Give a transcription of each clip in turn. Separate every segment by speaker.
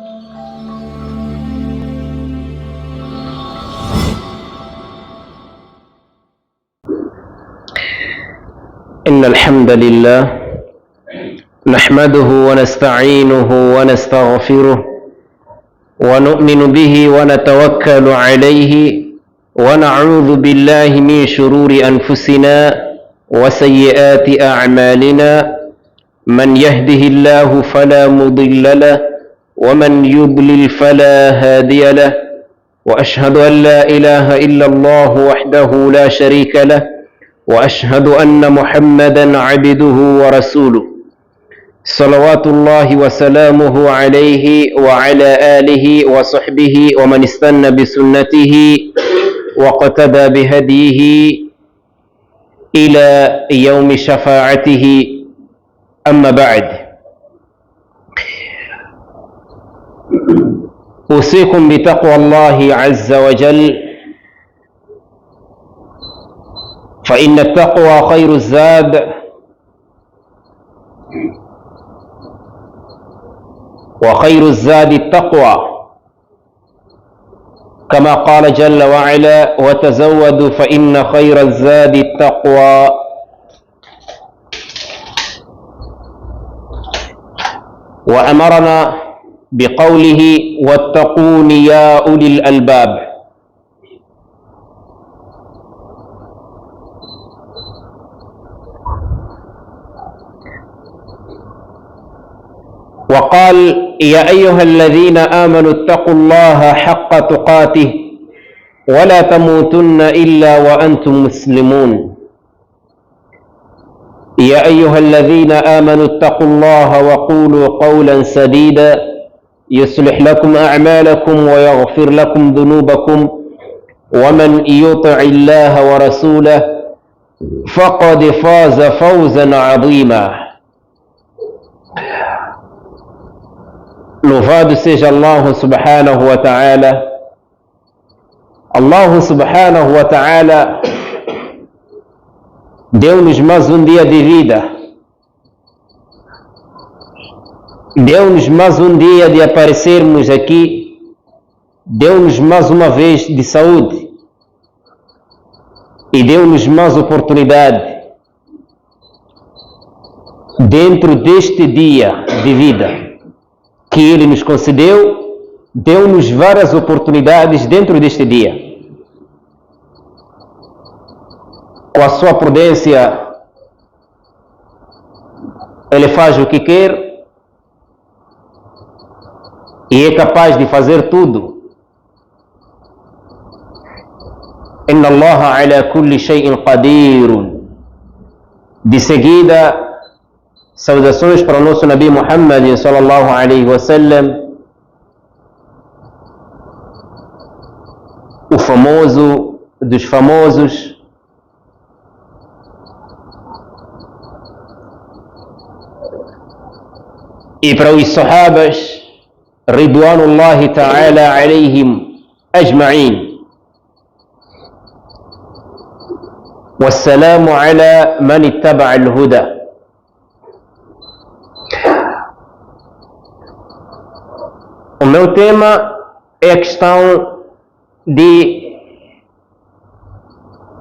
Speaker 1: إن الحمد لله نحمده ونستعينه ونستغفره ونؤمن به ونتوكل عليه ونعوذ بالله من شرور أنفسنا وسيئات أعمالنا. من يهده الله فلا مضل له ومن يضلل فلا هادي له، وأشهد أن لا إله إلا الله وحده لا شريك له، وأشهد أن محمدا عبده ورسوله صلوات الله وسلامه عليه وعلى آله وصحبه ومن استنى بسنته واقتدى بهديه إلى يوم شفاعته. أما بعد، أوصيكم بتقوى الله عز وجل، فإن التقوى خير الزاد، وخير الزاد التقوى، كما قال جل وعلا: وتزودوا فإن خير الزاد التقوى. وأمرنا بقوله: واتقون يا أولي الألباب. وقال: يا أيها الذين آمنوا اتقوا الله حق تقاته ولا تموتن إلا وأنتم مسلمون. يا أيها الذين آمنوا اتقوا الله وقولوا قولا سديدا يصلح لكم أعمالكم ويغفر لكم ذنوبكم، ومن يطع الله ورسوله فقد فاز فوزا عظيما. Louvado seja Allah subhanahu wa ta'ala. Allah subhanahu wa ta'ala deu-nos mais um dia de vida, deu-nos mais um dia de aparecermos aqui, deu-nos mais uma vez de saúde e deu-nos mais oportunidade dentro deste dia de vida que Ele nos concedeu. Deu-nos várias oportunidades dentro deste dia. Com a sua prudência, Ele faz o que quer e é capaz de fazer tudo. Inna Allaha ala kulli shay'in qadirun. De seguida, saudações para o nosso Nabi Muhammad sallallahu alaihi wasallam, o famoso dos famosos, e para os sahabas ridwanullahi ta'ala alaihim ajma'in. Wassalamu ala man ittaba'a al-huda. O meu tema é a questão de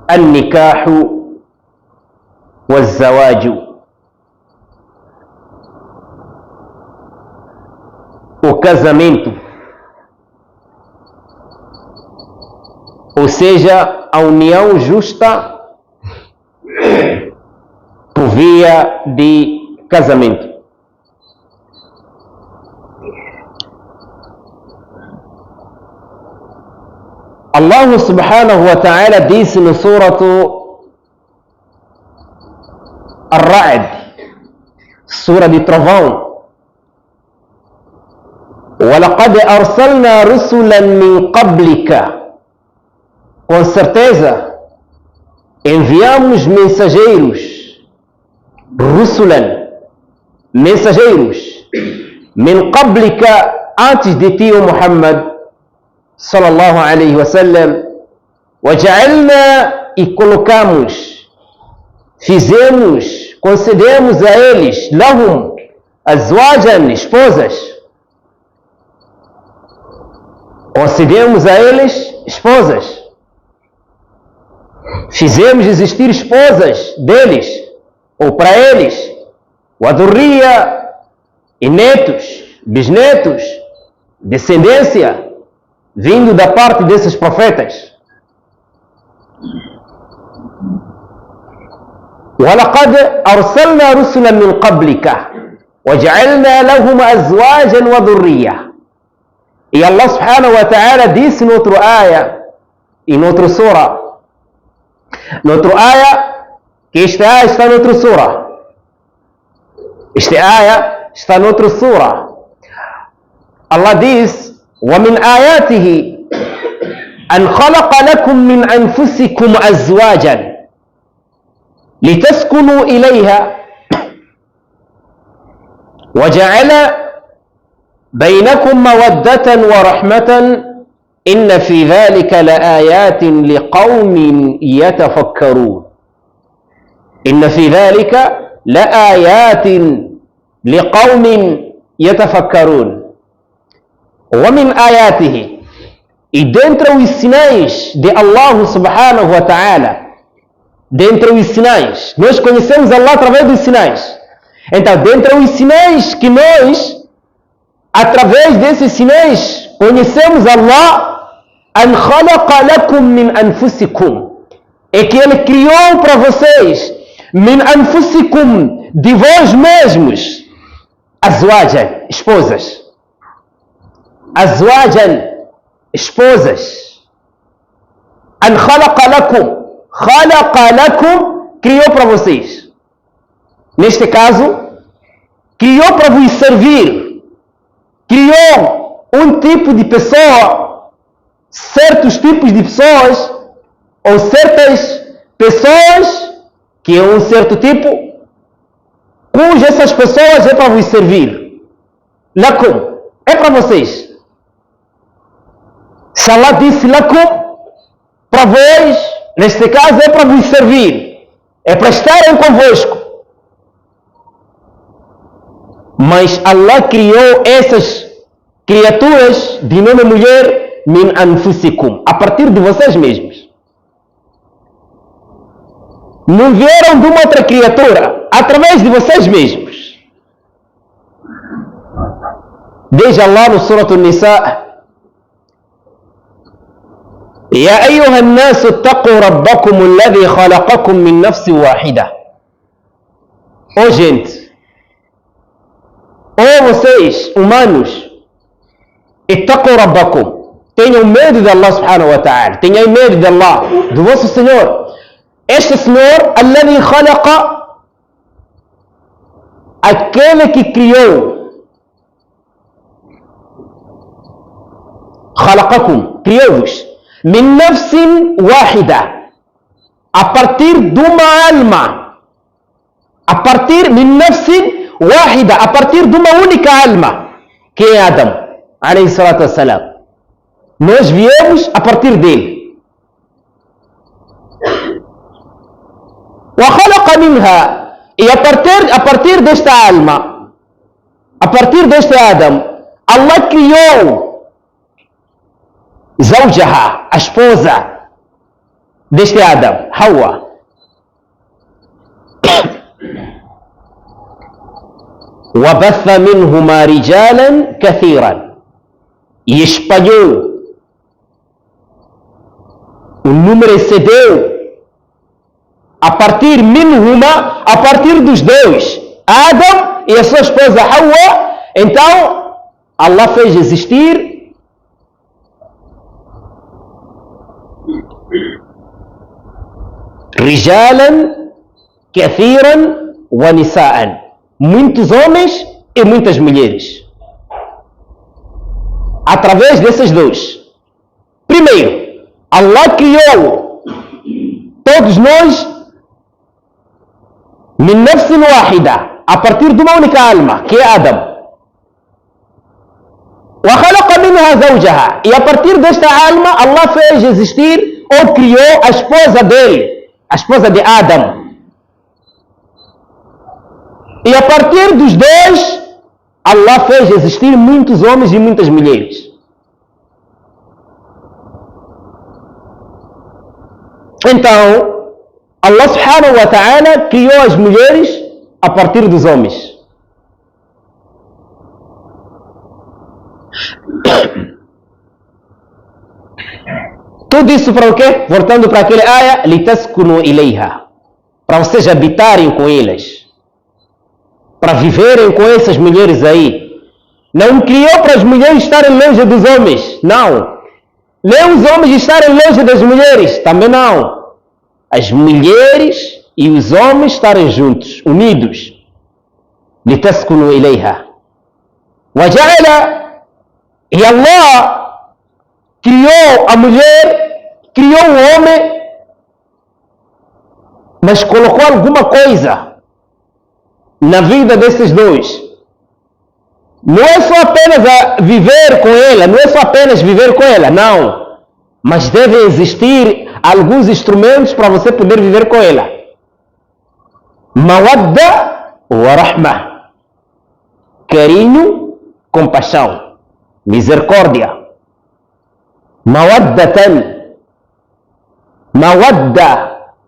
Speaker 1: an-nikahu waz-zawaju, o casamento, ou seja, a união justa por via de casamento. Allah subhanahu wa ta'ala disse no suratu Ar-Ra'd, sura de trovão: وَلَقَدْ أَرْسَلْنَا رُسُلًا مِنْ قَبْلِكَ. Com certeza enviamos mensageiros, rusulan, mensageiros, min qablika, antes de ti, o Muhammad sallallahu alaihi wasallam, waja'alna, e colocamos, fizemos, concedemos a eles, lahum, azwajan, esposas, concedemos a eles esposas. Fizemos existir esposas deles, ou para eles, wadurria, e netos, bisnetos, descendência, vindo da parte desses profetas. وَلَقَدْ أَرْسَلْنَا رُسُلًا مِنْ قَبْلِكَ وَجَعَلْنَا لَهُمْ أَزْوَاجًا وَذُرِّيَّةً. E Allah subhanahu wa ta'ala disse no outro ayah e no outro surah, no outro ayah, que este ayah está no outro surah, este ayah está no outro surah. Allah diz: وَمِنْ آيَاتِهِ أَنْ خَلَقَ لَكُمْ مِنْ أَنفُسِكُمْ أَزْوَاجًا لِتَسْكُنُوا إِلَيْهَا وَجَعَلَ بَيْنَكُمْ مَوَدَّةً وَرَحْمَةً إِنَّ فِي ذَلِكَ لَآيَاتٍ لِقَوْمٍ يَتَفَكَّرُونَ. إِنَّ فِي ذَلِكَ لَآيَاتٍ لِقَوْمٍ يَتَفَكَّرُونَ. وَمِنْ آيَاتِهِ, e dentre os sinais de Allah subhanahu wa ta'ala, dentre os sinais, nós conhecemos Allah através dos sinais. Então, dentre os sinais que nós, através desses sinais, conhecemos Allah, أَنْ خَلَقَ لَكُمْ مِنْ أَنفُسِكُمْ, é que Ele criou para vocês, مِنْ أَنفُسِكُمْ, de vós mesmos, أَزْوَاجًا, esposas. أَزْوَاجًا, esposas. أَنْ خَلَقَ لَكُمْ, خَلَقَ لَكُمْ, criou para vocês. Neste caso, criou para vos servir. Criou um tipo de pessoa, certos tipos de pessoas, ou certas pessoas, que é um certo tipo, cujas essas pessoas é para vos servir. Lakum, é para vocês. Se Allah disse lakum, para vós, neste caso é para vos servir, é para estarem convosco. Mas Allah criou essas criaturas de nome mulher, min anfusikum, a partir de vocês mesmos. Não vieram de uma outra criatura, através de vocês mesmos. Diz Allah no Surah An-Nisa: يا أيها الناس اتقوا ربكم الذي خلقكم من نفس واحدة. Ó gente, ó vocês humanos, اتقوا ربكم, tenham medo de Allah subhanahu wa ta'ala, tenham medo de Allah, do vosso Senhor. Este Senhor, الذي خلق, aquele que criou, خلقكم, criou-vos, min nafsin wahida, a partir de uma alma, a partir min nafsin wahida, a partir de uma única alma, que é Adam, alayhi salatu wassalam. Nós viemos a partir dele. Wa khalaqa minha, e a partir desta alma, a partir deste Adam, Allah criou زوجها, a esposa deste Adam, Hawa. وبث منهما رجالا كثيرا, e espalhou, o número excedeu, a partir minhuma, a partir dos dois, Adam e a sua esposa Hawa. Então Allah fez existir rijalan kathiran wa nisaan, muitos homens e muitas mulheres, através desses dois. Primeiro, Allah criou todos nós min nafsin wahida, a partir de uma única alma, que é Adam. Wa khalaqa minha zawjaha, e a partir desta alma Allah fez existir ou criou a esposa dele, a esposa de Adam. E a partir dos dois, Allah fez existir muitos homens e muitas mulheres. Então, Allah subhanahu wa ta'ala criou as mulheres a partir dos homens. Tudo isso para o quê? Voltando para aquele ayah, litaskunu ilayha, para vocês habitarem com elas, para viverem com essas mulheres aí. Não criou para as mulheres estarem longe dos homens, não. Nem os homens estarem longe das mulheres, também não. As mulheres e os homens estarem juntos, unidos. litaskunu ilayha. Waja'ala, e Allah criou a mulher, criou o homem, mas colocou alguma coisa na vida desses dois. Não é só apenas viver com ela, não é só apenas viver com ela, não. Mas devem existir alguns instrumentos para você poder viver com ela. Mawadda wa rahma. Carinho, compaixão, misericórdia. Mawaddatan. Mawadda,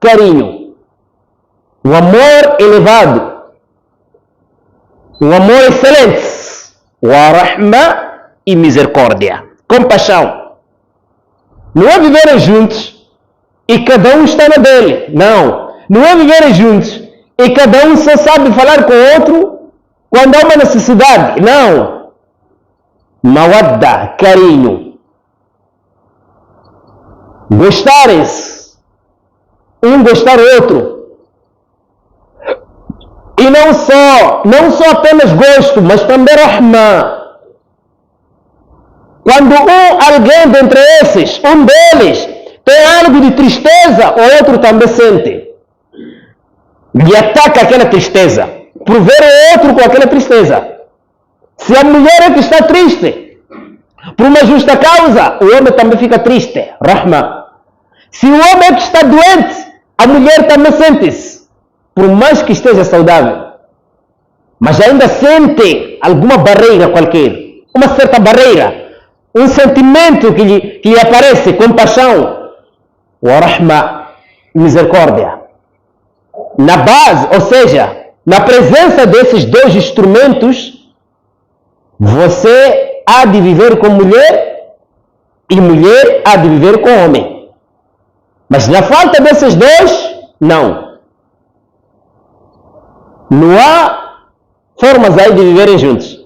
Speaker 1: carinho. O amor elevado. O amor excelente. Wa rahma e misericórdia. Compaixão. Não é viverem juntos e cada um está na dele. Não. Não é viverem juntos e cada um só sabe falar com o outro quando há uma necessidade. Não. Mawadda, carinho. Gostarem-se. Um gostar do outro. E não só apenas gosto, mas também rahma. Quando alguém dentre esses, um deles, tem algo de tristeza, o outro também sente. E ataca aquela tristeza, por ver o outro com aquela tristeza. Se a mulher é que está triste, por uma justa causa, o homem também fica triste, rahma. Se o homem é que está doente, a mulher também sente-se. Por mais que esteja saudável, mas ainda sente alguma barreira qualquer, uma certa barreira, um sentimento que lhe aparece, compaixão, wa rahma, misericórdia. Na base, ou seja, na presença desses dois instrumentos, você há de viver com mulher e mulher há de viver com homem. Mas na falta desses dois, não. Não há formas aí de viverem juntos.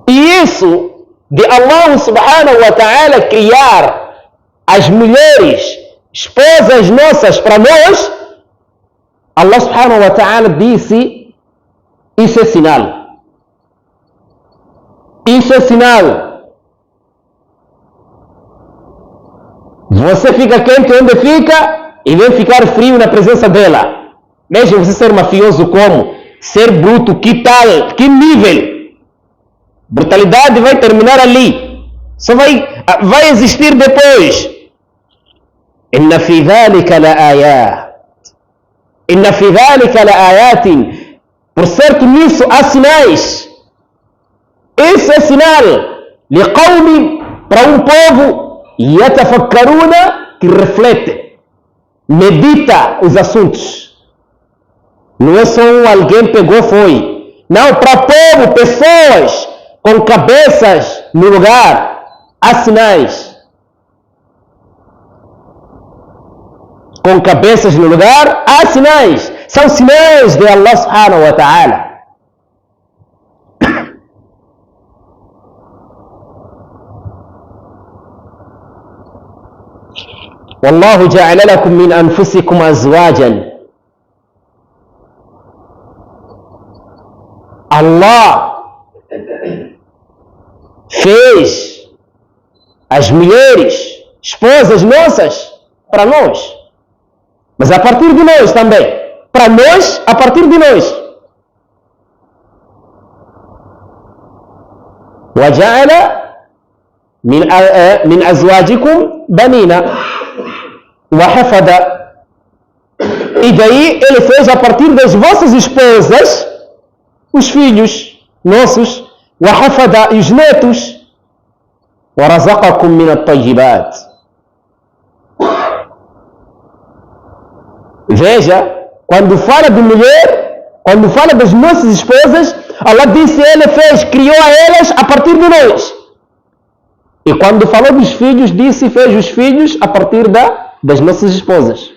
Speaker 1: E isso de Allah subhanahu wa ta'ala criar as mulheres, esposas nossas para nós, Allah subhanahu wa ta'ala disse, isso é sinal. Isso é sinal. Você fica quente onde fica e vem ficar frio na presença dela. Mesmo você ser mafioso como? Ser bruto, que tal? Que nível? Brutalidade vai terminar ali. Só vai existir depois. Inna fi dhalika la ayat. Inna fi dhalika la ayatin. Por certo, nisso há sinais. Isso é sinal. Liqawmi, para um povo, yatafakkaruna, que reflete, medita os assuntos. Não é só alguém pegou, foi. Não, para povo, pessoas com cabeças no lugar, há sinais. Com cabeças no lugar, há sinais. São sinais de Allah subhanahu wa ta'ala. Wallahu ja'ala lakum min anfusikum azwajan. Allah fez as mulheres, esposas nossas, para nós. Mas a partir de nós também. Para nós, a partir de nós. وَجَعَلَ مِنْ أَزْوَاجِكُمْ بَنِينَ وَحَفَدَ. E daí ele fez a partir das vossas esposas os filhos nossos, وَحَفَدَ, e os netos, وَرَزَقَكُمْ مِنَ الطَّيِّبَاتِ. Veja, quando fala de mulher, quando fala das nossas esposas, Allah disse, Ele criou a elas a partir de nós. E quando falou dos filhos, disse, fez os filhos a partir das nossas esposas.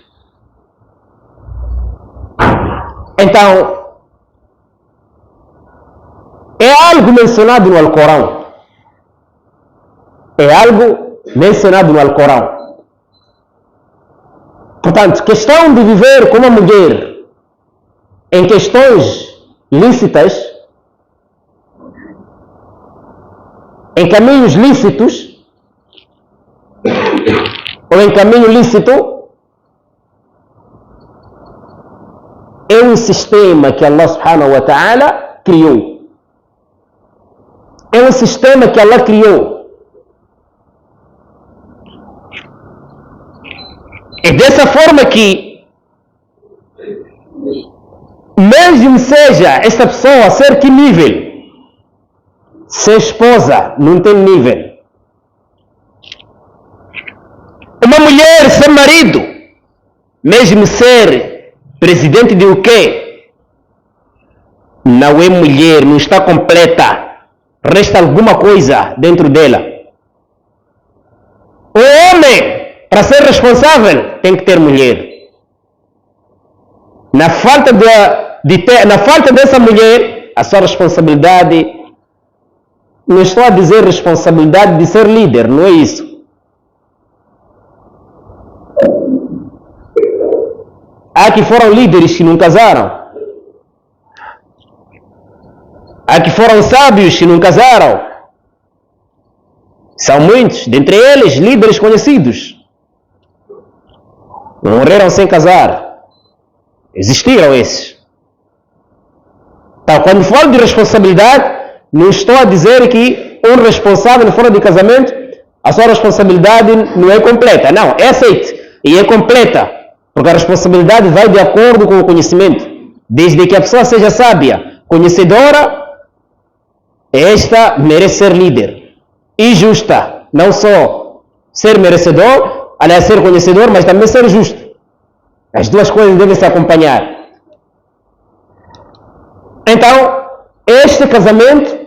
Speaker 1: Então, é algo mencionado no Alcorão. É algo mencionado no Alcorão. Portanto, questão de viver com uma mulher em questões lícitas, em caminhos lícitos, ou em caminho lícito, é um sistema que Allah subhanahu wa ta'ala criou. É um sistema que Allah criou. É dessa forma que, mesmo seja esta pessoa ser que nível, ser esposa não tem nível. Uma mulher ser marido, mesmo ser presidente de o quê? Não é mulher, não está completa. Resta alguma coisa dentro dela. O homem, para ser responsável, tem que ter mulher. Na falta dessa mulher, a sua responsabilidade, não estou a dizer responsabilidade de ser líder, não é isso. Há que foram líderes que não casaram. Há que foram sábios que não casaram. São muitos, dentre eles, líderes conhecidos. Morreram sem casar. Existiram esses. Então, quando falo de responsabilidade, não estou a dizer que um responsável fora de casamento, a sua responsabilidade não é completa. Não, é aceite e é completa. Porque a responsabilidade vai de acordo com o conhecimento. Desde que a pessoa seja sábia, conhecedora, esta merece ser líder. E justa. Não só ser merecedor, aliás, ser conhecedor, mas também ser justo. As duas coisas devem se acompanhar. Então, este casamento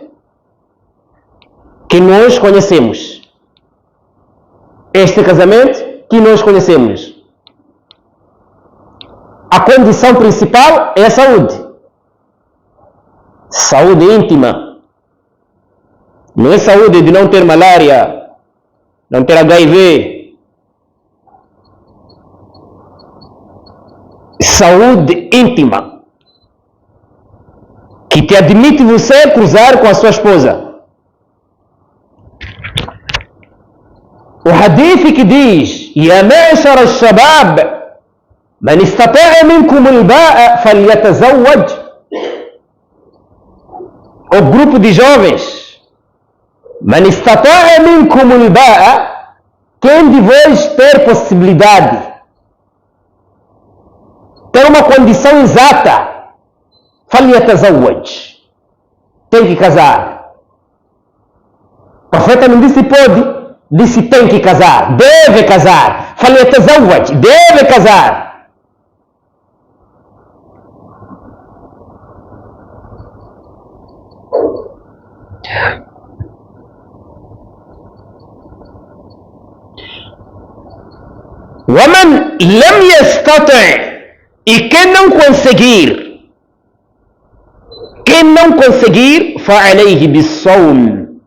Speaker 1: que nós conhecemos. Este casamento que nós conhecemos. A condição principal é a saúde. Saúde íntima. Não é saúde de não ter malária, não ter HIV. Saúde íntima. Que te admite você cruzar com a sua esposa. O hadith que diz: Ya ma'shar al-shabab, man istata'a minkum al-ba'a falyatazawwaj. O grupo de jovens, man istata'a minkum al-ba'a, quem de vós ter possibilidade, ter uma condição exata, falyatazawwaj, tem que casar. O profeta não disse pode, disse tem que casar, deve casar. Falyatazawwaj, deve casar. وَمَنْ لَمْ يَسْتَطِعْ, e quem não conseguir, فَعَلَيْهِ بِالصَّوْمِ,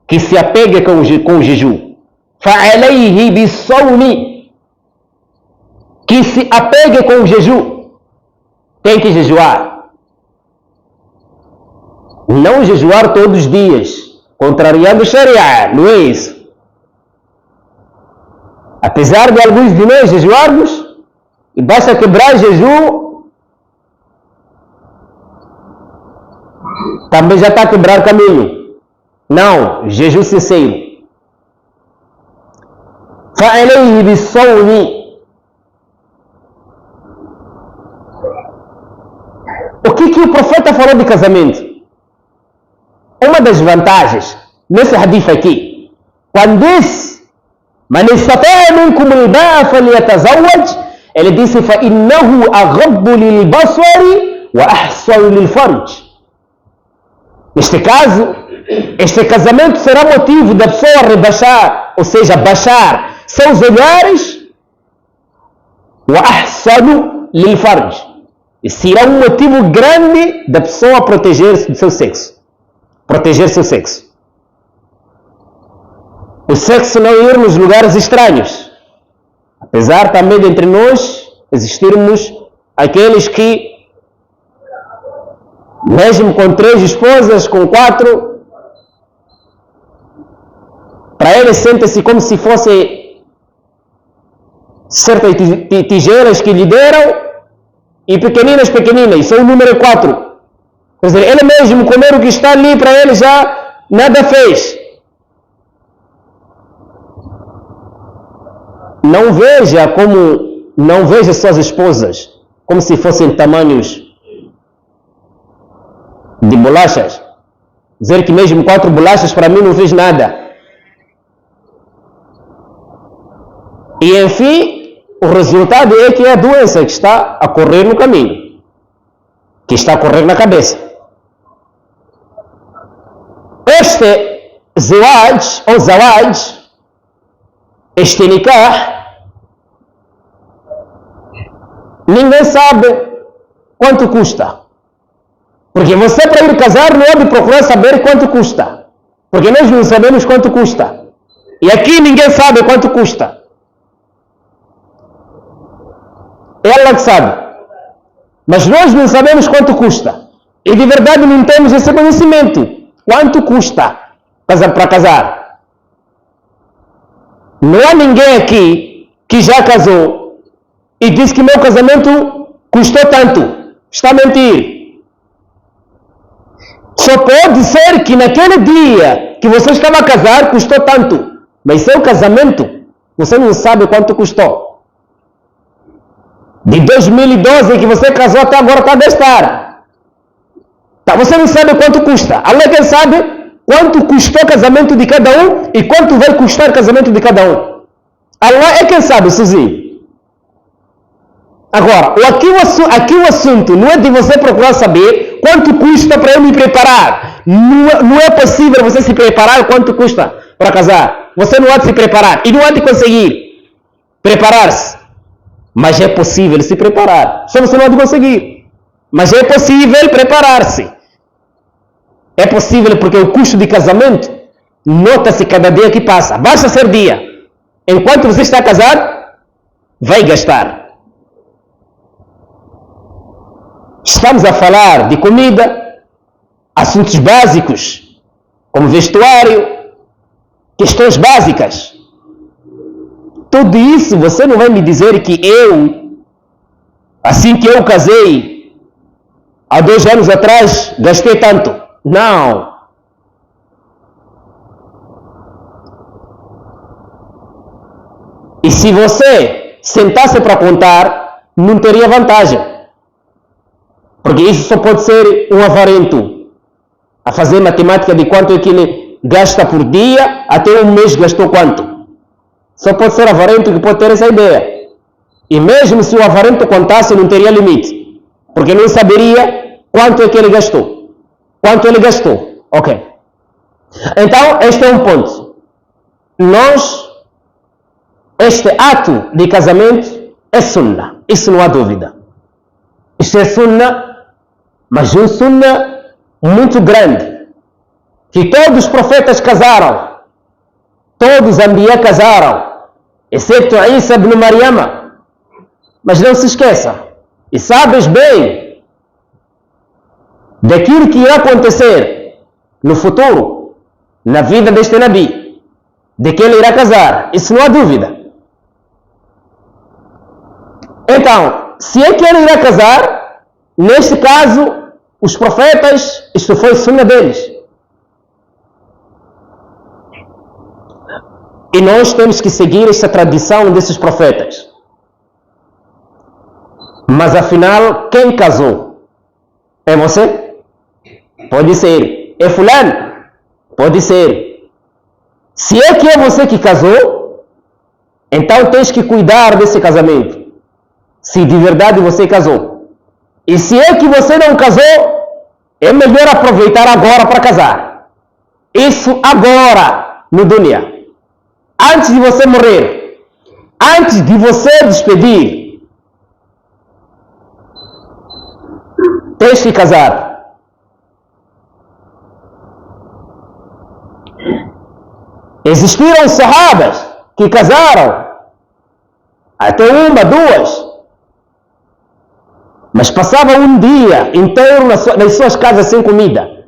Speaker 1: que se apegue com o jejum. فَعَلَيْهِ بِالصَّوْمِ, que se apegue com o jejum. Tem que jejuar. Não jejuar todos os dias, contrariando o Sharia, não é isso. Apesar de alguns de nós jejuarmos, e basta quebrar jejum, também já está a quebrar caminho. Não, jejum sincero. فَعَلَيْهِ بِالصَّوْمِ. O que o profeta falou de casamento? Uma das vantagens nesse hadith aqui, quando disse: Man istata'a minkum al-ba'a falyatazawwaj, Ele disse: فَإِنَّهُ أَغَضُّ لِلْبَصَرِ وَأَحْصَنُ لِلْفَرْجِ. Neste caso, este casamento será motivo da pessoa rebaixar, ou seja, baixar seus olhares, وَأَحْصَنُ لِلْفَرْجِ. E será um motivo grande da pessoa proteger-se do seu sexo. Proteger seu sexo. O sexo não ir nos lugares estranhos. Apesar também de entre nós existirmos aqueles que, mesmo com 3 esposas, com 4, para eles sente-se como se fosse certas tigelas que lhe deram e pequeninas, e são o número 4. Quer dizer, ele mesmo comer o que está ali para ele já nada fez. Não veja suas esposas como se fossem tamanhos de bolachas. Dizer que mesmo 4 bolachas para mim não fez nada. E enfim, o resultado é que é a doença que está a correr no caminho, que está a correr na cabeça. Este zawaj, este nikah, ninguém sabe quanto custa. Porque você, para ir casar, não é de procurar saber quanto custa. Porque nós não sabemos quanto custa. E aqui ninguém sabe quanto custa. Ela que sabe. Mas nós não sabemos quanto custa. E de verdade não temos esse conhecimento. Quanto custa para casar? Não há ninguém aqui que já casou e disse que meu casamento custou tanto. Está a mentir. Só pode ser que naquele dia que você estava a casar custou tanto. Mas seu casamento, você não sabe quanto custou. De 2012 que você casou até agora está a gastar. Tá, você não sabe quanto custa. Allah é quem sabe quanto custou o casamento de cada um e quanto vai custar o casamento de cada um. Allah é quem sabe, sozinho. Agora, aqui o assunto não é de você procurar saber quanto custa para eu me preparar. Não é possível você se preparar quanto custa para casar. Você não há de se preparar e não há de conseguir preparar-se. Mas é possível se preparar. Só você não há de conseguir. Mas é possível preparar-se. É possível porque o custo de casamento nota-se cada dia que passa. Basta ser dia. Enquanto você está casado, vai gastar. Estamos a falar de comida, assuntos básicos, como vestuário, questões básicas. Tudo isso você não vai me dizer que eu, assim que eu casei, há 2 anos atrás, gastei tanto. Não. E se você sentasse para contar, não teria vantagem. Porque isso só pode ser um avarento a fazer matemática de quanto é que ele gasta por dia, até um mês gastou quanto. Só pode ser avarento que pode ter essa ideia. E mesmo se o avarento contasse, não teria limite. Porque não saberia quanto é que ele gastou. Quanto ele gastou. Ok. Então, este é um ponto. Este ato de casamento é sunnah. Isso não há dúvida. Isto é sunnah, mas um sunnah muito grande. Que todos os profetas casaram. Todos os Anbiya casaram. Exceto Isa ibn Maryam. Mas não se esqueça. E sabes bem daquilo que irá acontecer no futuro, na vida deste Nabi, de que ele irá casar. Isso não há dúvida. Então, se é que ele irá casar, neste caso, os profetas, isto foi sunnah deles. E nós temos que seguir esta tradição desses profetas. Mas afinal, quem casou? É você? Pode ser. É fulano? Pode ser. Se é que é você que casou, então tens que cuidar desse casamento. se de verdade você casou. E se é que você não casou, é melhor aproveitar agora para casar. Isso agora, no dunya. Antes de você morrer, antes de você despedir, tens que casar. Existiram sahabas que casaram, até uma, duas, mas passavam um dia inteiro nas suas casas sem comida.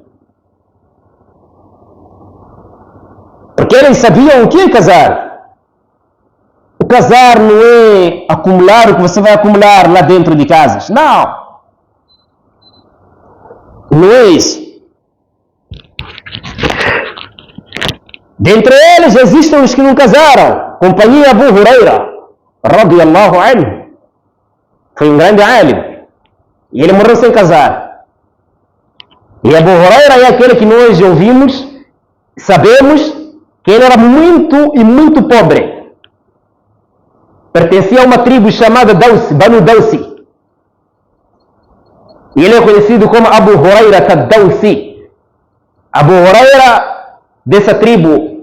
Speaker 1: Porque eles sabiam o que é casar. O casar não é acumular o que você vai acumular lá dentro de casas. Não. Não é isso. Dentre eles existem os que não casaram. Companhia Abu Huraira, radiyallahu anhu, foi um grande alim. E ele morreu sem casar. E Abu Huraira é aquele que nós ouvimos, sabemos que ele era muito pobre. Pertencia a uma tribo chamada Dawsi, Banu Dawsi. E ele é conhecido como Abu Huraira Dawsi. Abu Huraira, dessa tribo,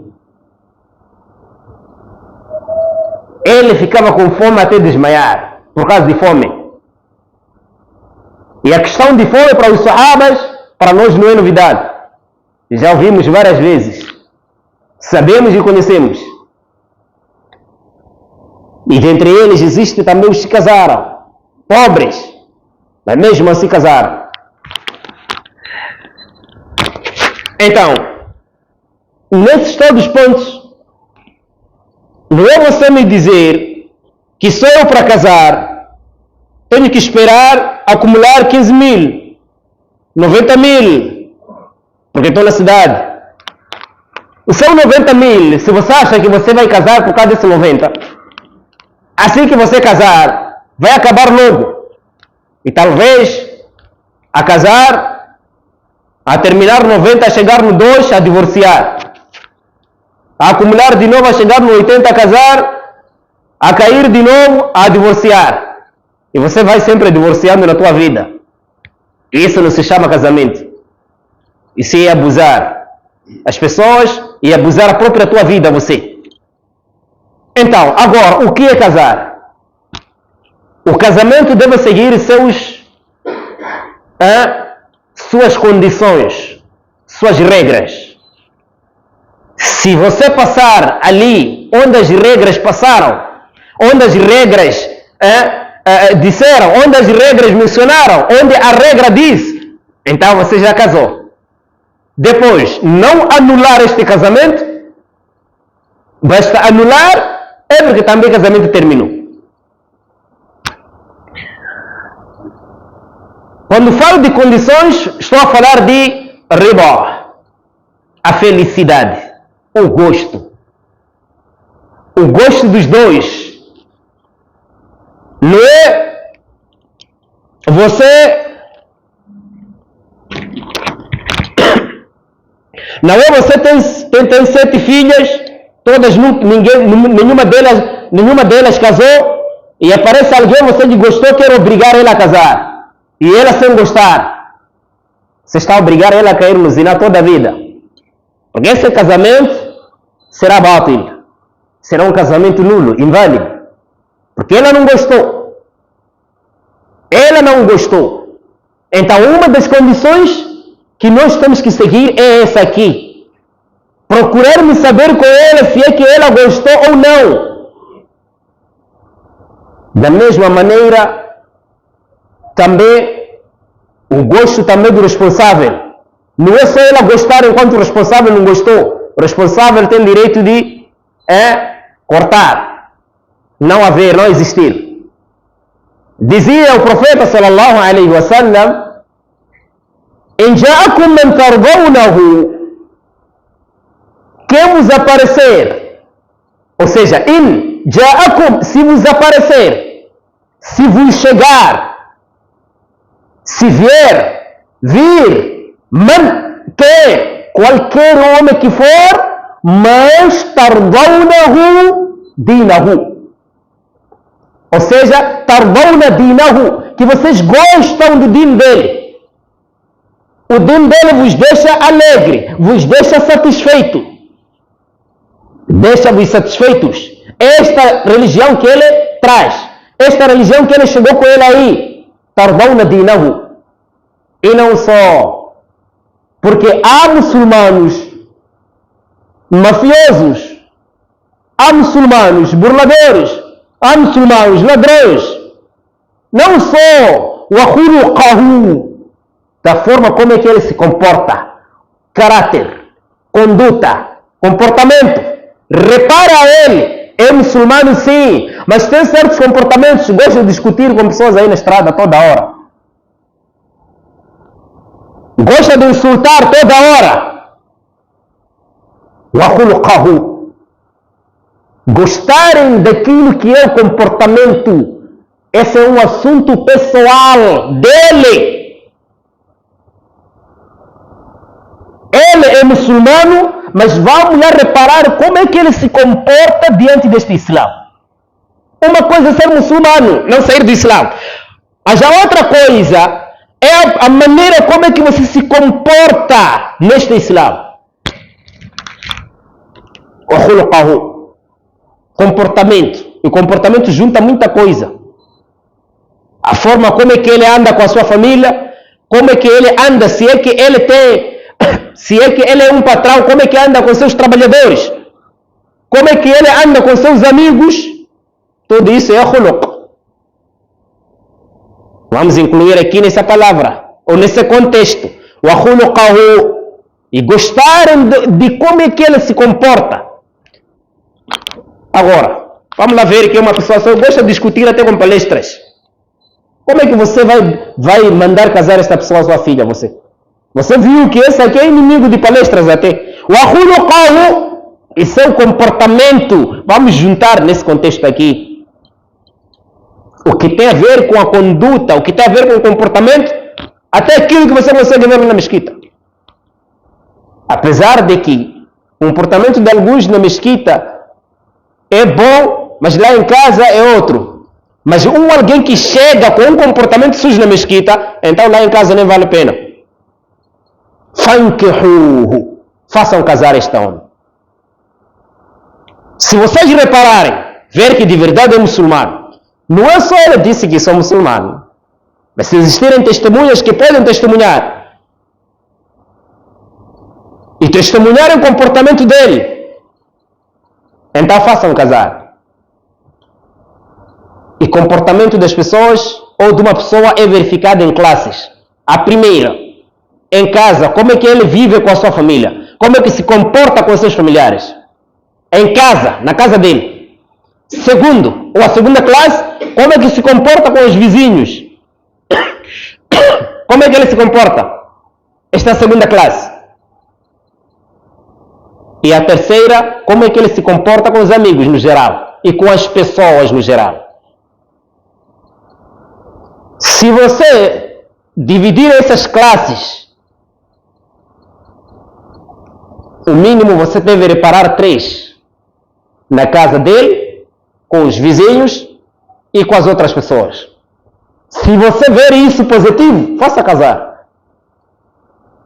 Speaker 1: ele ficava com fome até desmaiar, por causa de fome. E a questão de fome para os sahabas, para nós não é novidade. Já ouvimos várias vezes. Sabemos e conhecemos. E dentre eles existem também os que casaram, pobres, mas mesmo assim casaram. Então, nesses todos os pontos, não é você me dizer que só eu para casar tenho que esperar acumular 15 mil, 90 mil, porque estou na cidade. São 90 mil, se você acha que você vai casar por causa desse 90, assim que você casar, vai acabar logo. E talvez, a casar, a terminar 90, a chegar no 2, a divorciar. A acumular de novo, a chegar no 80, a casar, a cair de novo, a divorciar. E você vai sempre divorciando na tua vida. Isso não se chama casamento. Isso é abusar as pessoas e abusar a própria tua vida, você. Então, agora, o que é casar? O casamento deve seguir suas condições, suas regras. Se você passar ali onde as regras passaram, onde as regras disseram, onde as regras mencionaram, onde a regra diz, então você já casou. Depois, não anular este casamento, basta anular, é porque também o casamento terminou. Quando falo de condições, estou a falar de riba, a felicidade, o gosto dos dois. Não é você tem 7 filhas, todas nenhuma delas casou, e aparece alguém, você lhe gostou, quer obrigar ela a casar, e ela sem gostar, você está a obrigar ela a cair no zina toda a vida, porque esse casamento será bátil, será um casamento nulo, inválido. Porque ela não gostou. Ela não gostou. Então, uma das condições que nós temos que seguir é essa aqui. Procurarmos saber com ela se é que ela gostou ou não. Da mesma maneira, também, o gosto também do responsável. Não é só ela gostar enquanto o responsável não gostou. O responsável tem direito de cortar. Não haver, não existir. Dizia o profeta sallallahu alaihi wasallam: "In ja'akum man tardawnahu", que vos aparecer, ou seja, in ja'akum, se vos aparecer, se vos chegar, se vir, man, que, qualquer homem que for, mas tardawnahu dinahu, Ou seja, tardawna dinahu, que vocês gostam do din dele. O din dele vos deixa alegre, vos deixa satisfeito. Deixa-vos satisfeitos. Esta religião que ele traz, esta religião que ele chegou com ele aí, tardawna dinahu. E não só, porque há muçulmanos mafiosos, há muçulmanos burladores, há muçulmanos ladrões. Não só o khuluqahu, da forma como é que ele se comporta, caráter, conduta, comportamento. Repara ele, é muçulmano sim, mas tem certos comportamentos, gosta de discutir com pessoas aí na estrada toda hora. Gosta de insultar toda hora. Wa khuluqahu. Gostarem daquilo que é o comportamento, esse é um assunto pessoal dele. Ele é muçulmano, mas vamos lá reparar como é que ele se comporta diante deste Islã. Uma coisa é ser muçulmano, não sair do Islã. Mas a outra coisa é a maneira como é que você se comporta neste Islã. O khuluqahu. Comportamento. E o comportamento junta muita coisa. A forma como é que ele anda com a sua família, como é que ele anda, se é que ele tem, se é que ele é um patrão, como é que anda com seus trabalhadores, como é que ele anda com seus amigos, tudo isso é khuluq. Vamos incluir aqui nessa palavra, ou nesse contexto, o khuluqahu, e gostarem de como é que ele se comporta. Agora, vamos lá ver que uma pessoa só gosta de discutir até com palestras. Como é que você vai mandar casar esta pessoa, sua filha, você? Você viu que esse aqui é inimigo de palestras até. O khuluqahu e seu comportamento, vamos juntar nesse contexto aqui. O que tem a ver com a conduta, o que tem a ver com o comportamento, até aquilo que você consegue ver na mesquita. Apesar de que o comportamento de alguns na mesquita é bom, mas lá em casa é outro. Mas alguém que chega com um comportamento sujo na mesquita, então lá em casa nem vale a pena. Fankihuhu. Façam casar este homem. Se vocês repararem, ver que de verdade é muçulmano, não é só ele disse que sou muçulmano, mas se existirem testemunhas que podem testemunhar e testemunharem o comportamento dele, então façam casar. E comportamento das pessoas ou de uma pessoa é verificado em classes. A primeira, em casa, como é que ele vive com a sua família, como é que se comporta com os seus familiares, em casa, na casa dele. Segundo, ou a segunda classe, como é que se comporta com os vizinhos, como é que ele se comporta. Esta é a segunda classe. E a terceira, como é que ele se comporta com os amigos no geral e com as pessoas no geral. Se você dividir essas classes, o mínimo você deve reparar 3. Na casa dele, com os vizinhos e com as outras pessoas. Se você ver isso positivo, faça casar.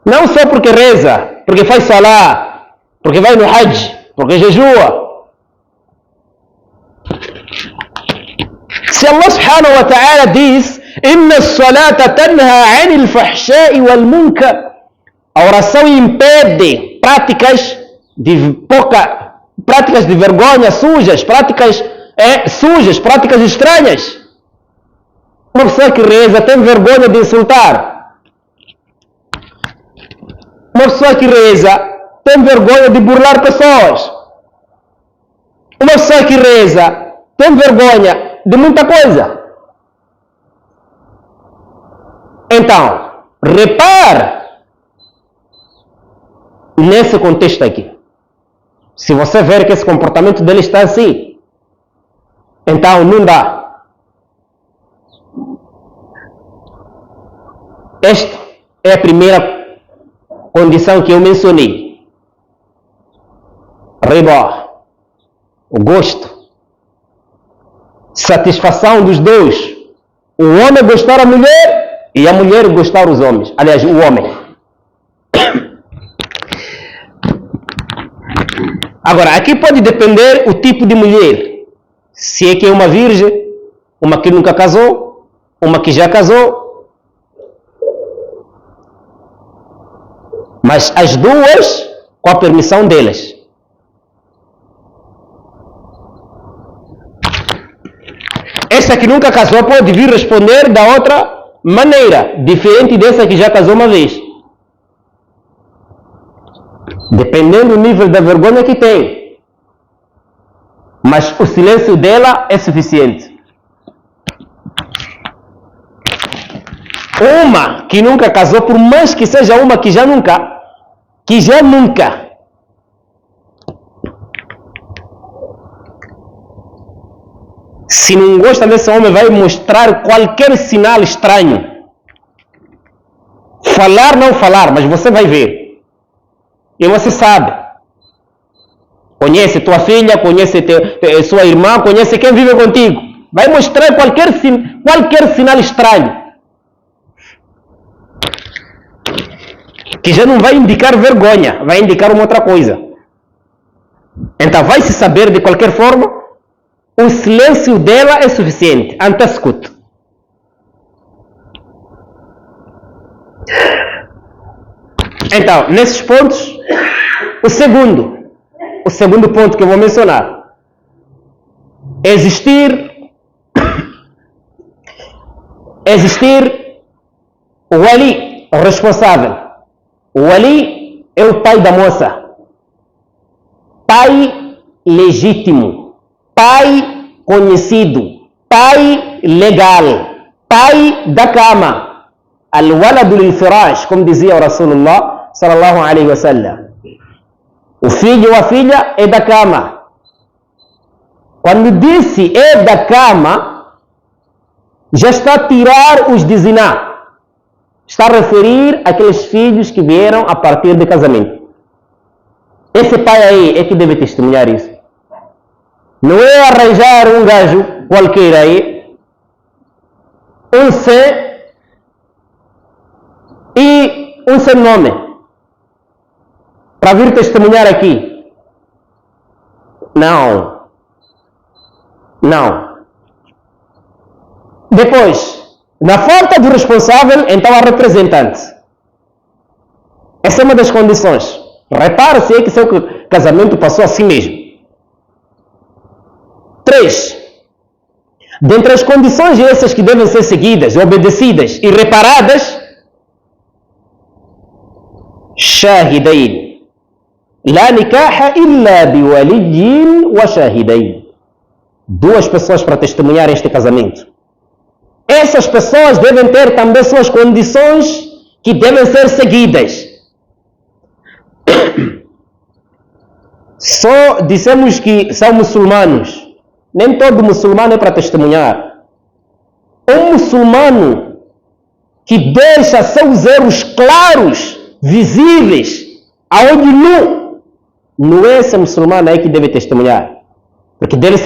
Speaker 1: Não só porque reza, porque faz salá, porque vai no hajj, porque jejua. Se Allah subhanahu wa ta'ala diz: Inna as-salata tanha 'anil fahsha'i wal munkar. A oração impede práticas de vergonha, sujas, práticas estranhas. Uma pessoa que reza tem vergonha de insultar. Uma pessoa que reza tem vergonha de burlar pessoas. Uma pessoa que reza tem vergonha de muita coisa. Então, repare nesse contexto aqui. Se você ver que esse comportamento dele está assim, então não dá. Esta é a primeira condição que eu mencionei. Riba, o gosto. satisfação dos dois. O homem gostar da mulher e a mulher gostar dos homens. Aliás, o homem. Agora, aqui pode depender o tipo de mulher. Se é que é uma virgem, uma que nunca casou, uma que já casou. Mas as duas com a permissão delas. Essa que nunca casou pode vir responder da outra maneira, diferente dessa que já casou uma vez. Dependendo do nível da vergonha que tem. Mas o silêncio dela é suficiente. Uma que nunca casou, por mais que seja uma que já nunca. Se não gosta desse homem, vai mostrar qualquer sinal estranho. Falar, não falar, mas você vai ver. E você sabe. Conhece tua filha, conhece sua irmã, conhece quem vive contigo. Vai mostrar qualquer sinal estranho. Que já não vai indicar vergonha, vai indicar uma outra coisa. Então vai se saber de qualquer forma. O silêncio dela é suficiente. Anta-escute. Então, nesses pontos, o segundo ponto que eu vou mencionar, existir o wali, o responsável. O wali é o pai da moça, pai legítimo, pai conhecido, pai legal, pai da cama. Al-waladu lil-firash, como dizia o Rasulullah sallallahu alaihi wasallam. O filho ou a filha é da cama. Quando disse é da cama, já está a tirar os de ziná. Está a referir àqueles filhos que vieram a partir de casamento. Esse pai aí é que deve testemunhar isso. Não é arranjar um gajo qualquer aí, um sem e um sem nome, para vir testemunhar aqui. Não. Depois, na falta do responsável, então a representante. Essa é uma das condições. Repara se é que seu casamento passou assim mesmo. 3. Dentre as condições essas que devem ser seguidas, obedecidas e reparadas, shahidain. La nikaha illa biwaliyin wa shahidain. 2 pessoas para testemunhar este casamento. Essas pessoas devem ter também suas condições que devem ser seguidas. Só dissemos que são muçulmanos. Nem todo muçulmano é para testemunhar. Um muçulmano que deixa seus erros claros, visíveis, aonde não é esse muçulmano aí que deve testemunhar. Porque devem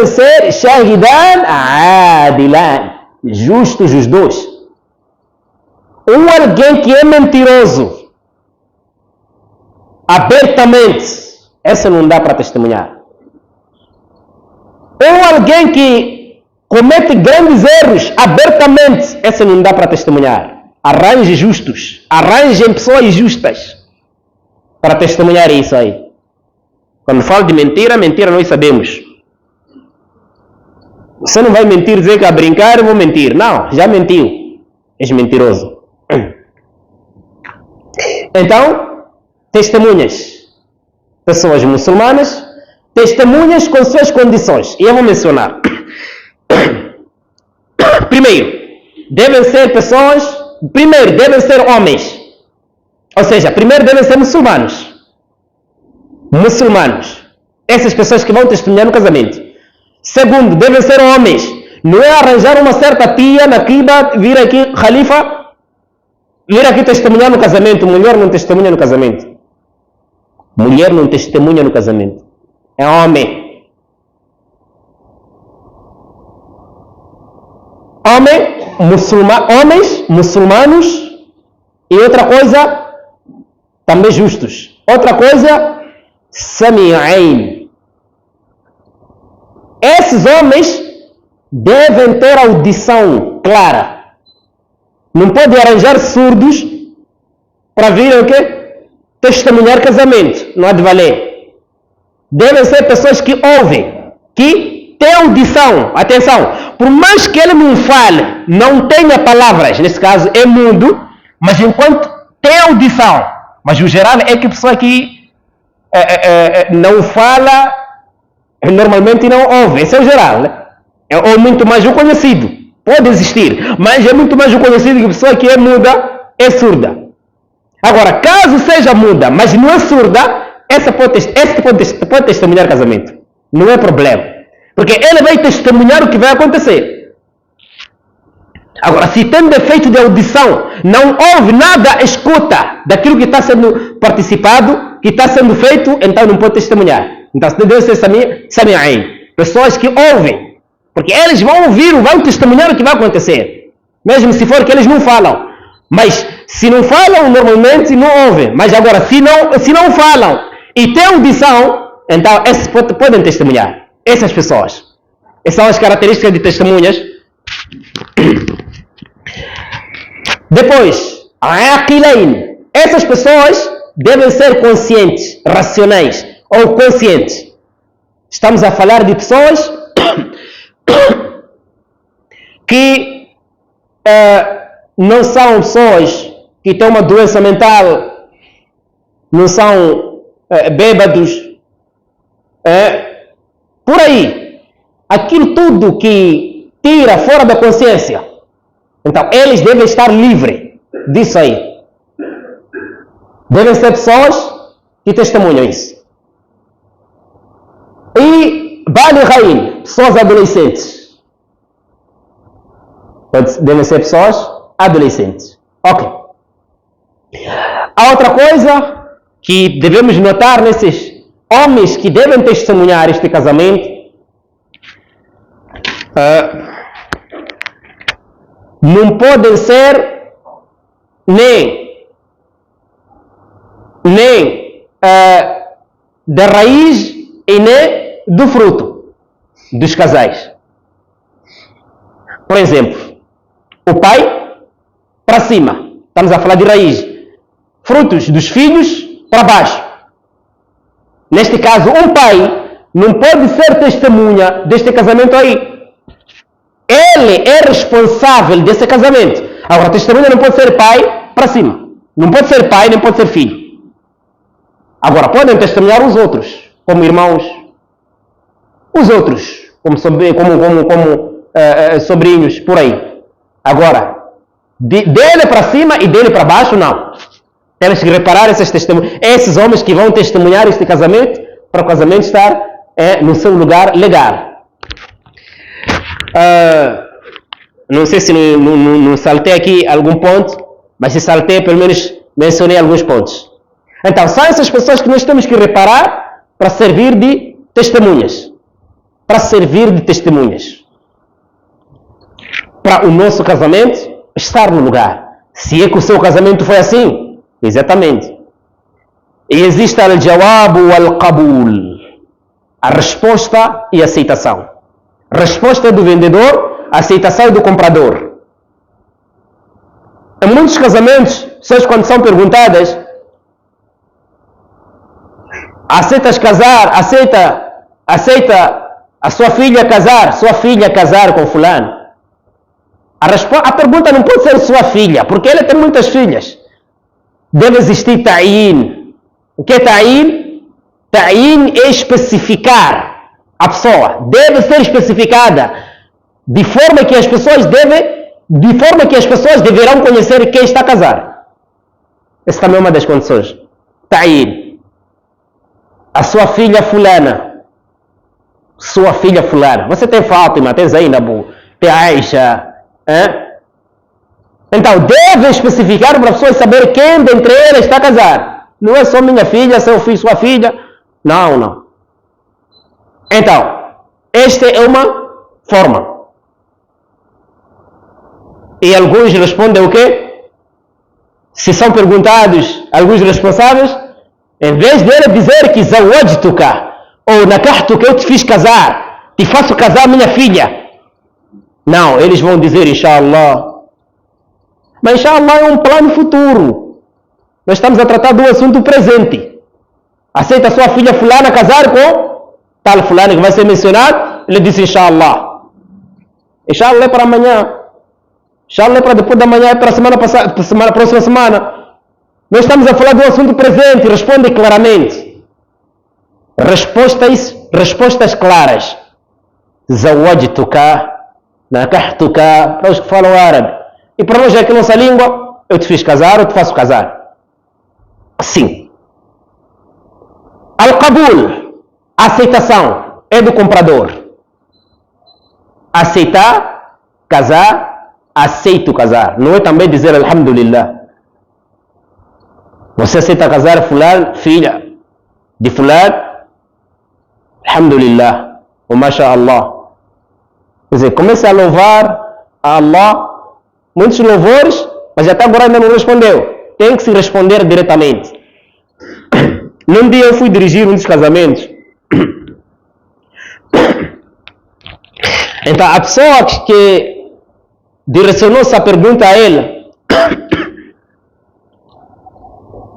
Speaker 1: ser shahidan adilan, justos os dois. Alguém que é mentiroso, abertamente, essa não dá para testemunhar. Alguém que comete grandes erros, abertamente, essa não dá para testemunhar. Arranje justos, arranjem pessoas justas para testemunhar isso aí. Quando falo de mentira nós sabemos. Você não vai mentir, dizer que a brincar eu vou mentir. Não, já mentiu. És mentiroso. Então, testemunhas. Pessoas muçulmanas, testemunhas com suas condições. E eu vou mencionar. Primeiro, devem ser homens. Ou seja, primeiro devem ser muçulmanos. Essas pessoas que vão testemunhar no casamento. Segundo, devem ser homens. Não é arranjar uma certa tia na Kiba, vir aqui, Khalifa, vir aqui testemunhar no casamento. Mulher não testemunha no casamento. É homem. homens muçulmanos e outra coisa, também justos. Outra coisa, sami'ain. Esses homens devem ter audição clara. Não pode arranjar surdos para vir o quê? Testemunhar casamento. Não há de valer. Devem ser pessoas que ouvem, que têm audição. Atenção, por mais que ele não fale, não tenha palavras, nesse caso é mudo, mas enquanto tem audição. Mas o geral é que a pessoa que não fala, normalmente não ouve. Esse é o geral. Ou muito mais o conhecido. Pode existir, mas é muito mais o conhecido que a pessoa que é muda, é surda. Agora, caso seja muda, mas não é surda, essa pode testemunhar casamento. Não é problema. Porque ele vai testemunhar o que vai acontecer. Agora, se tem defeito de audição, não ouve nada, escuta daquilo que está sendo participado, que está sendo feito, então não pode testemunhar. Então, deve ser sami'ain. Pessoas que ouvem. Porque eles vão ouvir, vão testemunhar o que vai acontecer. Mesmo se for que eles não falam. Mas, se não falam, normalmente não ouvem. Mas agora, se não falam e têm audição, então esses podem testemunhar. Essas pessoas. Essas são as características de testemunhas. Depois, aqilain. Essas pessoas devem ser conscientes, racionais ou conscientes. Estamos a falar de pessoas que não são pessoas que têm uma doença mental, não são bêbados, por aí. Aquilo tudo que tira fora da consciência. Então, eles devem estar livres disso aí. Devem ser pessoas que testemunham isso. E balighain, pessoas adolescentes. Devem ser pessoas adolescentes. Ok. A outra coisa que devemos notar nesses homens que devem testemunhar este casamento, não podem ser nem da raiz e nem do fruto dos casais. Por exemplo, o pai para cima, estamos a falar de raiz, frutos dos filhos para baixo. Neste caso, um pai não pode ser testemunha deste casamento aí. Ele é responsável desse casamento. Agora, testemunha não pode ser pai para cima. Não pode ser pai, nem pode ser filho. Agora, podem testemunhar os outros, como irmãos. Os outros, como sobrinhos, por aí. Agora, dele para cima e dele para baixo, não. Temos que reparar esses homens que vão testemunhar este casamento, para o casamento estar no seu lugar legal. Não sei se não saltei aqui algum ponto, mas se saltei, pelo menos mencionei alguns pontos. Então, são essas pessoas que nós temos que reparar para servir de testemunhas. Para servir de testemunhas. Para o nosso casamento estar no lugar. Se é que o seu casamento foi assim, exatamente. E existe al-jawab wal-qabul. A resposta e a aceitação. Resposta do vendedor, aceitação do comprador. Em muitos casamentos, pessoas quando são perguntadas, aceitas casar, aceita a sua filha casar com fulano? A pergunta não pode ser sua filha, porque ela tem muitas filhas. Deve existir ta'in. O que é ta'in? Ta'in é especificar a pessoa. Deve ser especificada de forma que as pessoas deverão conhecer quem está a casar. Essa também é uma das condições. Ta'in. A sua filha fulana. Sua filha fulana. Você tem Fátima, tem Zainabu, tem Aisha. Então, deve especificar para as pessoas saber quem dentre elas está a casar. Não é só minha filha, seu filho, sua filha. Não. Então, esta é uma forma. E alguns respondem o quê? Se são perguntados alguns responsáveis, em vez dele dizer que zawajtuka ou nakahtuka, eu te fiz casar, te faço casar minha filha. Não, eles vão dizer inshallah. Mas inshallah é um plano futuro. Nós estamos a tratar do assunto presente. Aceita sua filha fulana casar com tal fulana que vai ser mencionado? Ele disse inshallah. Inshallah é para amanhã. Inshallah é para depois da manhã, é para a semana passada, próxima semana. Nós estamos a falar do assunto presente. Responde claramente. Respostas claras. Zawajtuka, nakahtuka, para os que falam árabe. E para nós aqui nossa língua, eu te fiz casar, eu te faço casar. Sim. Al-Qabul, aceitação, é do comprador. Aceitar, casar, aceito casar. Não é também dizer alhamdulillah. Você aceita casar fulano, filha de fulano, alhamdulillah, ou mashallah. Quer dizer, começa a louvar a Allah, muitos louvores, mas até agora ainda não respondeu. Tem que se responder diretamente. Num dia eu fui dirigir um dos casamentos. Então a pessoa que direcionou essa pergunta a ele,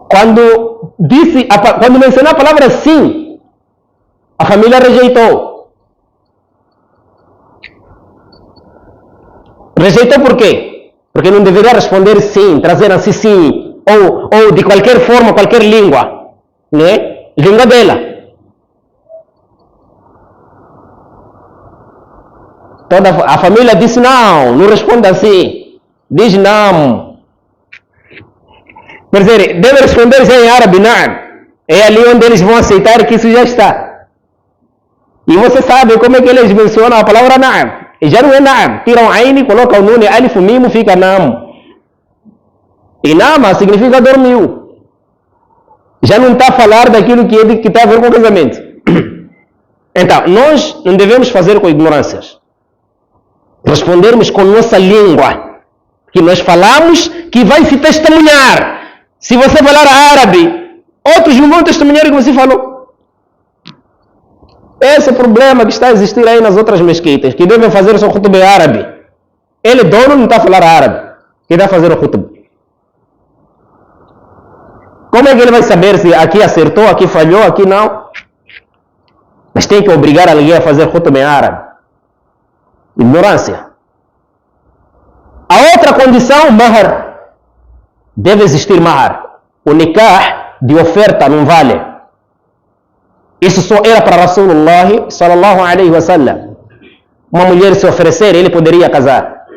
Speaker 1: quando mencionou a palavra sim, a família rejeitou. Rejeitou por quê? Porque não deveria responder sim, trazer assim sim, ou de qualquer forma, qualquer língua, né? Língua dela. Toda a família disse não responda assim, diz não. Quer dizer, deve responder em árabe, na'am. É ali onde eles vão aceitar que isso já está. E você sabe como é que eles mencionam a palavra na'am. E já não é na'am. Tiram aini, colocam o nune, alif, mimo, fica na'am. E nama significa dormiu. Já não está a falar daquilo que está a ver com o casamento. Então, nós não devemos fazer com ignorâncias. Respondermos com nossa língua. Que nós falamos, que vai se testemunhar. Se você falar árabe, outros não vão testemunhar o que você falou. Esse é o problema que está a existir aí nas outras mesquitas, que devem fazer o seu khutbah árabe. Ele, dono, não está a falar árabe. Quem está a fazer o khutbah? Como é que ele vai saber se aqui acertou, aqui falhou, aqui não? Mas tem que obrigar alguém a fazer khutbah árabe. Ignorância. A outra condição, mahar. Deve existir mahar. O nikah de oferta não vale. Isso só era para Rasulullah sallallahu alaihi wasallam. Uma mulher se oferecer, ele poderia casar.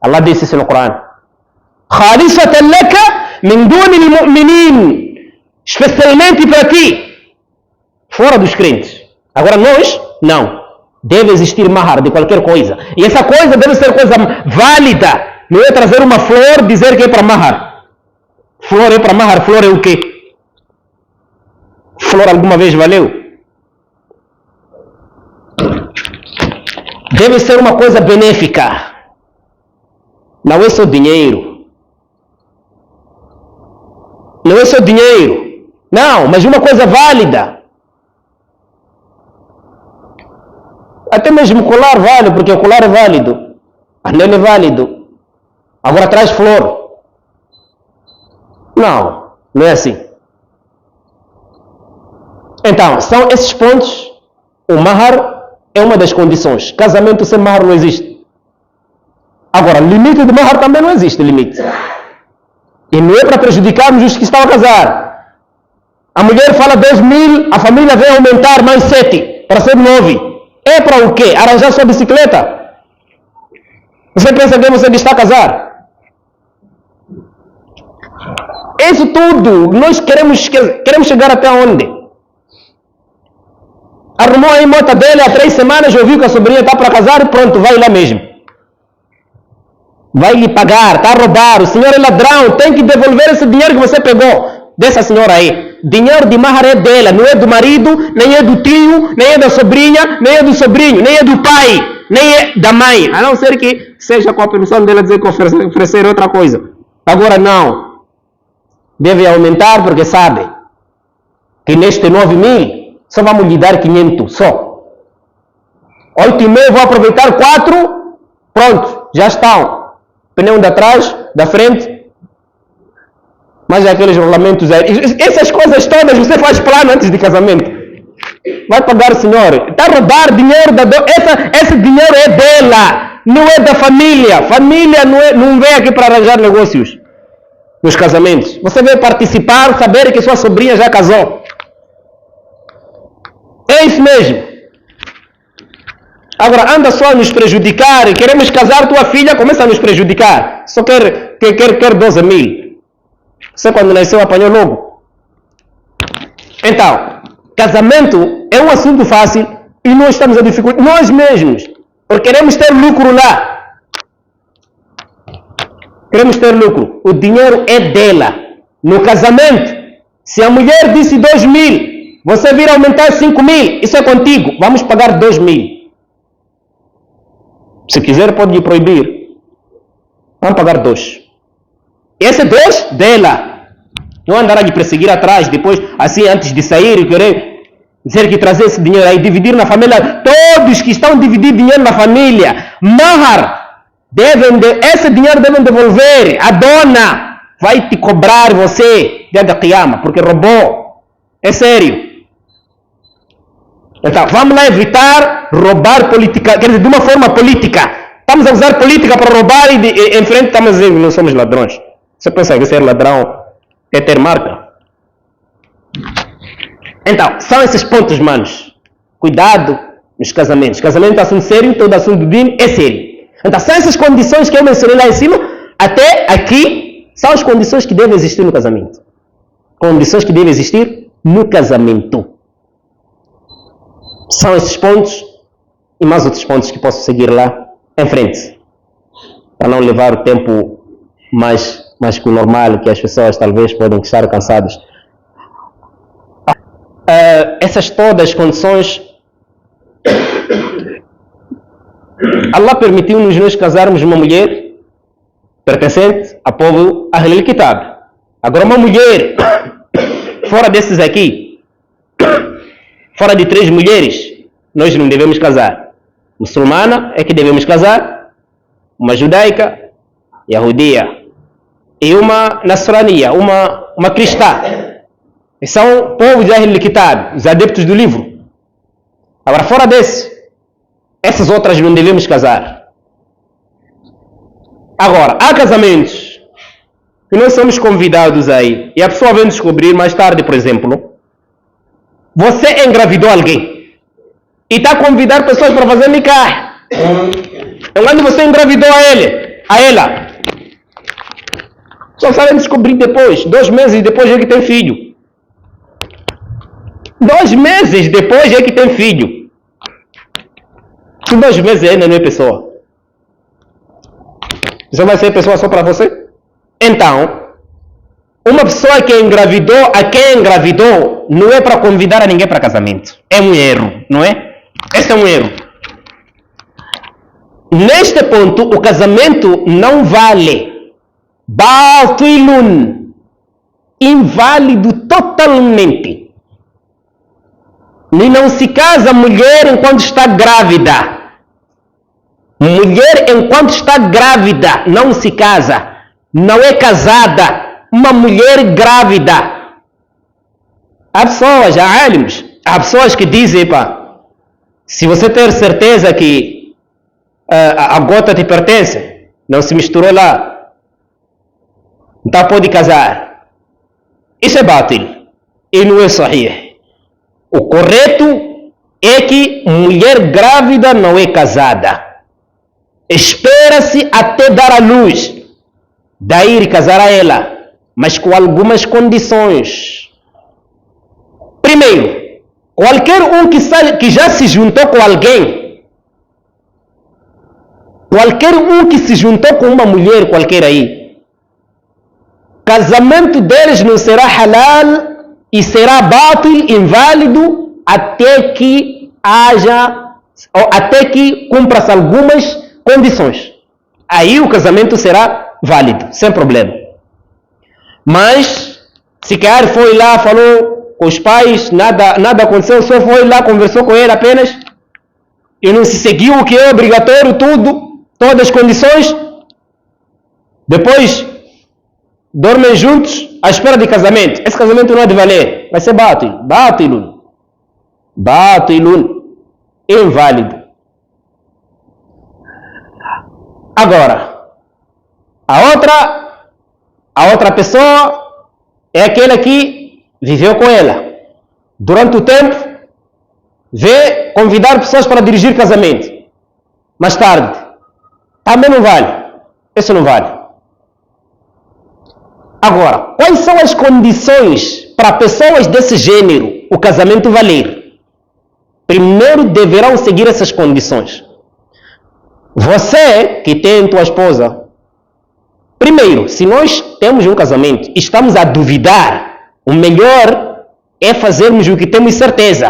Speaker 1: Allah disse isso no Corão. Khalisatan laka min duni al-mu'minin. Especialmente para ti. Fora dos crentes. Agora nós, não. Deve existir mahar de qualquer coisa. E essa coisa deve ser coisa válida. Não é trazer uma flor e dizer que é para mahar. Flor é para mahar. Flor é o quê? Flor alguma vez valeu? Deve ser uma coisa benéfica. Não é só dinheiro. Não é só dinheiro. Não, mas uma coisa válida. Até mesmo colar vale, porque o colar é válido. Anel é válido. Agora traz flor. Não é assim. Então, são esses pontos. O mahar é uma das condições. Casamento sem mahar não existe. Agora, limite de mahar também não existe limite. E não é para prejudicarmos os que estão a casar. A mulher fala 10.000, a família vem aumentar mais 7 para ser 9. É para o quê? Arranjar sua bicicleta? Você pensa que você está a casar? Isso tudo, nós queremos chegar até onde? Arrumou a moto dele há 3 semanas, ouviu que a sobrinha está para casar e pronto, vai lá mesmo. Vai lhe pagar, está a roubar, o senhor é ladrão, tem que devolver esse dinheiro que você pegou dessa senhora aí. Dinheiro de mahar é dela, não é do marido, nem é do tio, nem é da sobrinha, nem é do sobrinho, nem é do pai, nem é da mãe. A não ser que seja com a permissão dela dizer que oferecer outra coisa. Agora não. Deve aumentar porque sabe que neste 9.000 só vamos lhe dar 500 só. 8,5 vou aproveitar 4, pronto, já estão. Pneu de atrás, da frente, mas aqueles rolamentos aí. Essas coisas todas você faz plano antes de casamento. Vai pagar, senhor. Está a roubar dinheiro da esse dinheiro é dela, não é da família. Família não vem aqui para arranjar negócios nos casamentos. Você veio participar, saber que sua sobrinha já casou. É isso mesmo. Agora anda só a nos prejudicar. Queremos casar, tua filha começa a nos prejudicar. Só quer 12.000. Você quando nasceu apanhou logo. Então, casamento é um assunto fácil e nós estamos a dificultar nós mesmos, porque queremos ter lucro lá. Queremos ter lucro. O dinheiro é dela. No casamento, se a mulher disse 2.000, você vir aumentar 5.000, isso é contigo. Vamos pagar 2.000. Se quiser pode lhe proibir. Vamos pagar 2. Esse 2 dela. Não andar a lhe perseguir atrás, depois, assim, antes de sair e querer dizer que trazer esse dinheiro aí, dividir na família. Todos que estão dividindo dinheiro na família, mahar, esse dinheiro devem devolver. A dona vai te cobrar você dia da Qiyama, porque roubou. É sério. Então, vamos lá evitar roubar política, quer dizer, de uma forma política. Estamos a usar política para roubar e em frente estamos a dizer que não somos ladrões. Você pensa que ser ladrão é ter marca? Então, são esses pontos, manos. Cuidado nos casamentos. Casamento é assunto sério, todo assunto do din é sério. Então, são essas condições que eu mencionei lá em cima, até aqui, são as condições que devem existir no casamento. Condições que devem existir no casamento. São esses pontos e mais outros pontos que posso seguir lá em frente. Para não levar o tempo mais que o normal, que as pessoas talvez podem estar cansadas. Essas todas as condições, Allah permitiu-nos nós casarmos uma mulher pertencente ao povo Ahlul Kitab. Agora uma mulher fora desses aqui, fora de 3 mulheres, nós não devemos casar. Muçulmana é que devemos casar, uma judaica, yahudia, e uma nasrania, uma cristã. E são povos de Ahlul Kitab, os adeptos do livro. Agora, fora essas outras não devemos casar. Agora, há casamentos que nós somos convidados aí, e a pessoa vem descobrir mais tarde, por exemplo, você engravidou alguém e está a convidar pessoas para fazer nikah. Quando você engravidou a ela, só sabem descobrir depois, 2 meses depois é que tem filho. 2 meses depois é que tem filho. Se 2 meses ainda não é pessoa, já vai ser pessoa só para você? Então, uma pessoa que engravidou, a quem engravidou, não é para convidar a ninguém para casamento. É um erro, não é? Esse é um erro. Neste ponto, o casamento não vale. Batilun, inválido totalmente. E não se casa mulher enquanto está grávida. Mulher enquanto está grávida não se casa. Não é casada. Uma mulher grávida. Há pessoas, há alims, há pessoas que dizem, se você ter certeza que a gota te pertence, não se misturou lá, então pode casar. Isso é bátil e não é sahih. O correto é que mulher grávida não é casada. Espera-se até dar à luz, daí casar a ela, mas com algumas condições. Primeiro, qualquer um que já se juntou com alguém, qualquer um que se juntou com uma mulher qualquer aí, casamento deles não será halal e será bátil, inválido, até que haja, ou até que cumpra-se algumas condições. aí o casamento será válido, sem problema. Mas, se calhar foi lá, falou com os pais, nada aconteceu, só foi lá, conversou com ele apenas, e não se seguiu o que é obrigatório, todas as condições, depois dormem juntos à espera de casamento. Esse casamento não é de valer, vai ser batilun, inválido. Agora, a outra pessoa é aquela que viveu com ela durante o tempo, vê convidar pessoas para dirigir casamento. Mais tarde, também não vale. Isso não vale. Agora, quais são as condições para pessoas desse gênero o casamento valer? Primeiro deverão seguir essas condições. Você que tem tua esposa, primeiro, se nós temos um casamento e estamos a duvidar, o melhor é fazermos o que temos certeza.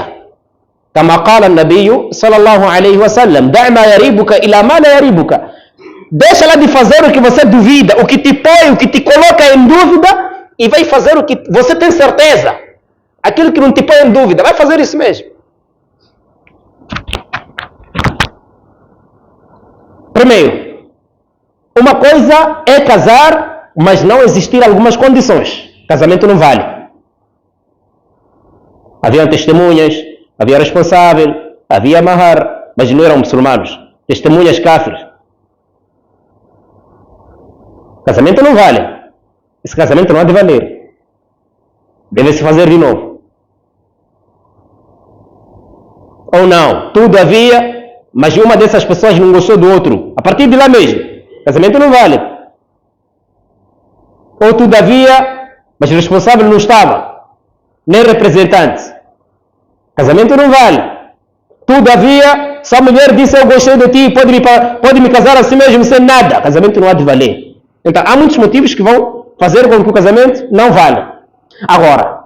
Speaker 1: Como قال النبي صلى الله عليه وسلم دع ما يريبك إلى ما لا يريبك. Deixa lá de fazer o que você duvida, o que te põe, o que te coloca em dúvida, e vai fazer o que você tem certeza. Aquilo que não te põe em dúvida, vai fazer isso mesmo. Primeiro, uma coisa é casar, mas não existir algumas condições. Casamento não vale. Havia testemunhas, havia responsável, havia mahar, mas não eram muçulmanos. Testemunhas kafirs. Casamento não vale. Esse casamento não há de valer. Deve-se fazer de novo. Ou não, tudo havia, mas uma dessas pessoas não gostou do outro. A partir de lá mesmo, casamento não vale. Ou tudo havia, mas o responsável não estava, nem representante. Casamento não vale. Tudo havia, só a mulher disse eu gostei de ti, pode me casar assim mesmo sem nada. Casamento não há de valer. Então, há muitos motivos que vão fazer com que o casamento não valha. Agora,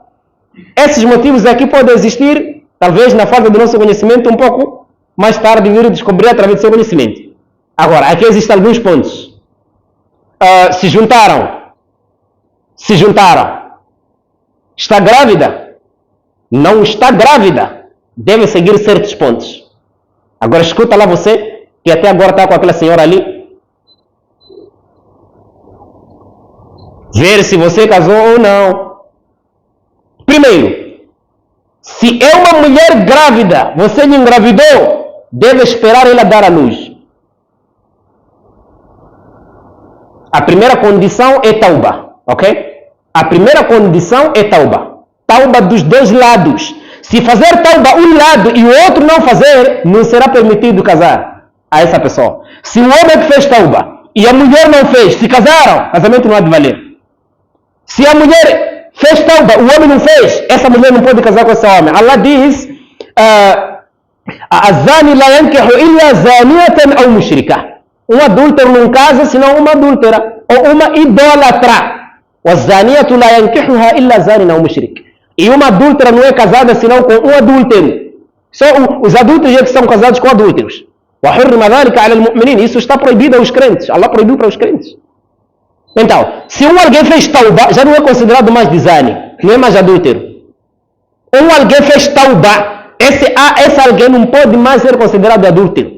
Speaker 1: esses motivos aqui podem existir, talvez na falta do nosso conhecimento, um pouco mais tarde vir descobrir através do seu conhecimento. Agora, aqui existem alguns pontos. Se juntaram. Está grávida? Não está grávida. Deve seguir certos pontos. Agora, escuta lá você, que até agora está com aquela senhora ali. Ver se você casou ou não. Primeiro, se é uma mulher grávida, você não engravidou, deve esperar ela dar à luz. A primeira condição é tauba, ok? A primeira condição é tauba. Tauba dos dois lados. Se fazer tauba um lado e o outro não fazer, não será permitido casar a essa pessoa. Se o homem que fez tauba e a mulher não fez, se casaram, casamento não há de valer. Se a mulher fez tauba, o homem não fez, essa mulher não pode casar com esse homem. Allah diz, Azani la yankihu illa zaniyatan ou mushrika. Um adúltero não casa, senão uma adúltera, ou uma idólatra. Wazaniyatu la yankihuha illa zanin ou mushrik. E uma adúltera não é casada, senão com um adúltero. Só os adúlteros é que são casados com adúlteros. وَحُرِّمَ ذَلِكَ عَلَى الْمُؤْمِنِينَ. Isso está proibido aos crentes. Allah proibiu para os crentes. Então, se alguém fez tauba, já não é considerado mais de zani, não é mais adúltero. Alguém fez tauba, esse alguém não pode mais ser considerado adúltero.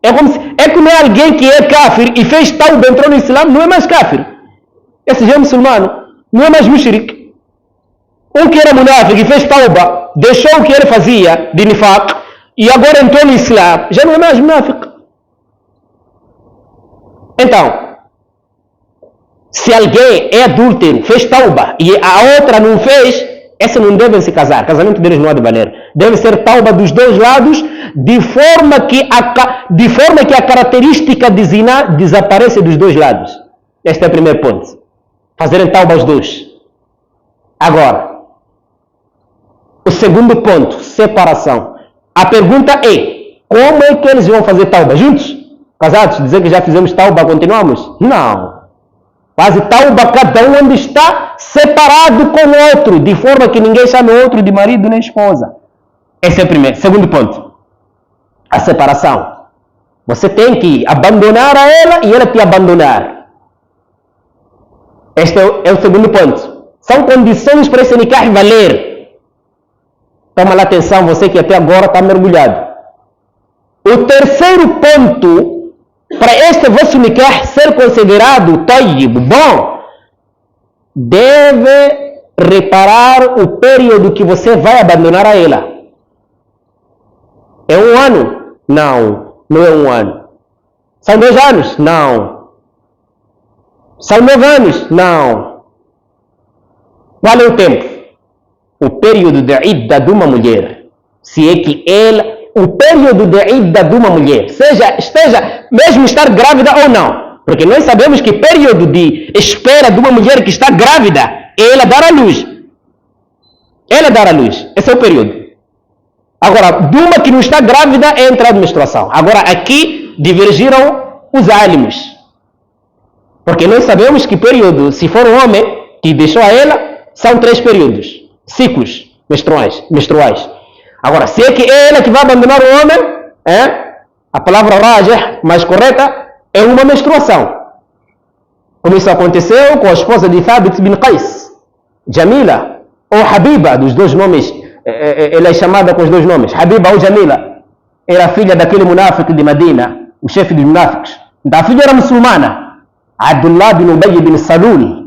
Speaker 1: É como é alguém que é kafir e fez tauba, entrou no Islã, não é mais kafir. Esse já é muçulmano, não é mais mushrik. Que era munáfico e fez tauba, deixou o que ele fazia de nifaq e agora entrou no Islã, já não é mais munáfico. Então, se alguém é adúltero, fez tauba e a outra não fez, essa não devem se casar. Casamento deles não há de valer. Deve ser tauba dos dois lados, de forma que a característica de zina desaparece dos dois lados. Este é o primeiro ponto. Fazerem tauba aos dois. Agora, o segundo ponto, separação. A pergunta é, como é que eles vão fazer tauba? Juntos? Casados? Dizer que já fizemos tauba, continuamos? Não. Faz tauba cada um onde está separado com o outro, de forma que ninguém chame o outro de marido nem esposa. Esse é o primeiro. Segundo ponto, a separação. Você tem que abandonar a ela e ela te abandonar. Este é o segundo ponto. São condições para esse nikah valer. Toma lá atenção, você que até agora está mergulhado. O terceiro ponto para este vosso nikah ser considerado tayyib, bom, deve reparar o período que você vai abandonar a ela. É 1 ano? Não, não é 1 ano. São 2 anos? Não. São 9 anos? Não. Qual é o tempo? O período de idda de uma mulher. Se é que ela, o período de idda de uma mulher, esteja mesmo estar grávida ou não. Porque nós sabemos que período de espera de uma mulher que está grávida é ela dar à luz. Ela dar à luz. Esse é o período. Agora, de uma que não está grávida é a entrada de menstruação. Agora, aqui divergiram os álimos. Porque nós sabemos que período, se for um homem que deixou a ela, são 3 períodos. Ciclos menstruais. Agora, se é que é ela que vai abandonar o homem, a palavra rajah mais correta é uma menstruação. Como isso aconteceu com a esposa de Thabit bin Qais, Jamila, ou Habiba, dos 2 nomes. Ela é chamada com os 2 nomes, Habiba ou Jamila. Era filha daquele munáfico de Medina, o chefe dos munáficos. Então a filha era muçulmana, Abdullah bin Ubay bin Salul.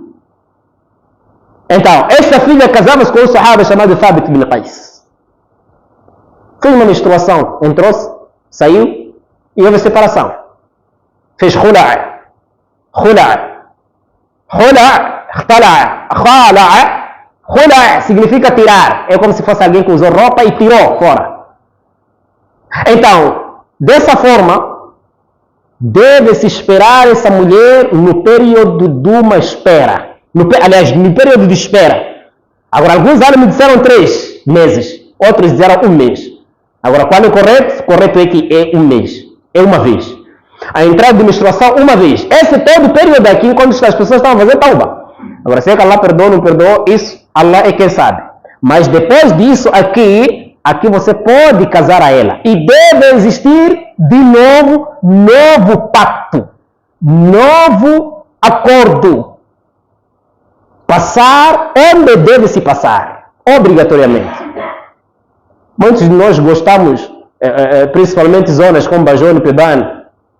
Speaker 1: Então, essa filha casava-se com um sahaba chamado Thabit bin Qais. Fez uma menstruação, entrou-se, saiu e houve separação. Fez khula'a. Khula'a significa tirar. É como se fosse alguém que usou roupa e tirou fora. Então, dessa forma, deve-se esperar essa mulher no período de uma espera. No período de espera. Agora, alguns me disseram 3 meses. Outros disseram 1 mês. Agora, qual é o correto? O correto é que é 1 mês. É uma vez. A entrada de menstruação, uma vez. Esse todo o período aqui, quando as pessoas estão a fazer tauba. Agora, se é que Allah perdoa ou não perdoa, isso Allah é quem sabe. Mas depois disso, aqui você pode casar a ela. E deve existir, de novo pacto. Novo acordo. Passar onde deve se passar. Obrigatoriamente. Muitos de nós gostamos, principalmente zonas como Bajone, Pebane,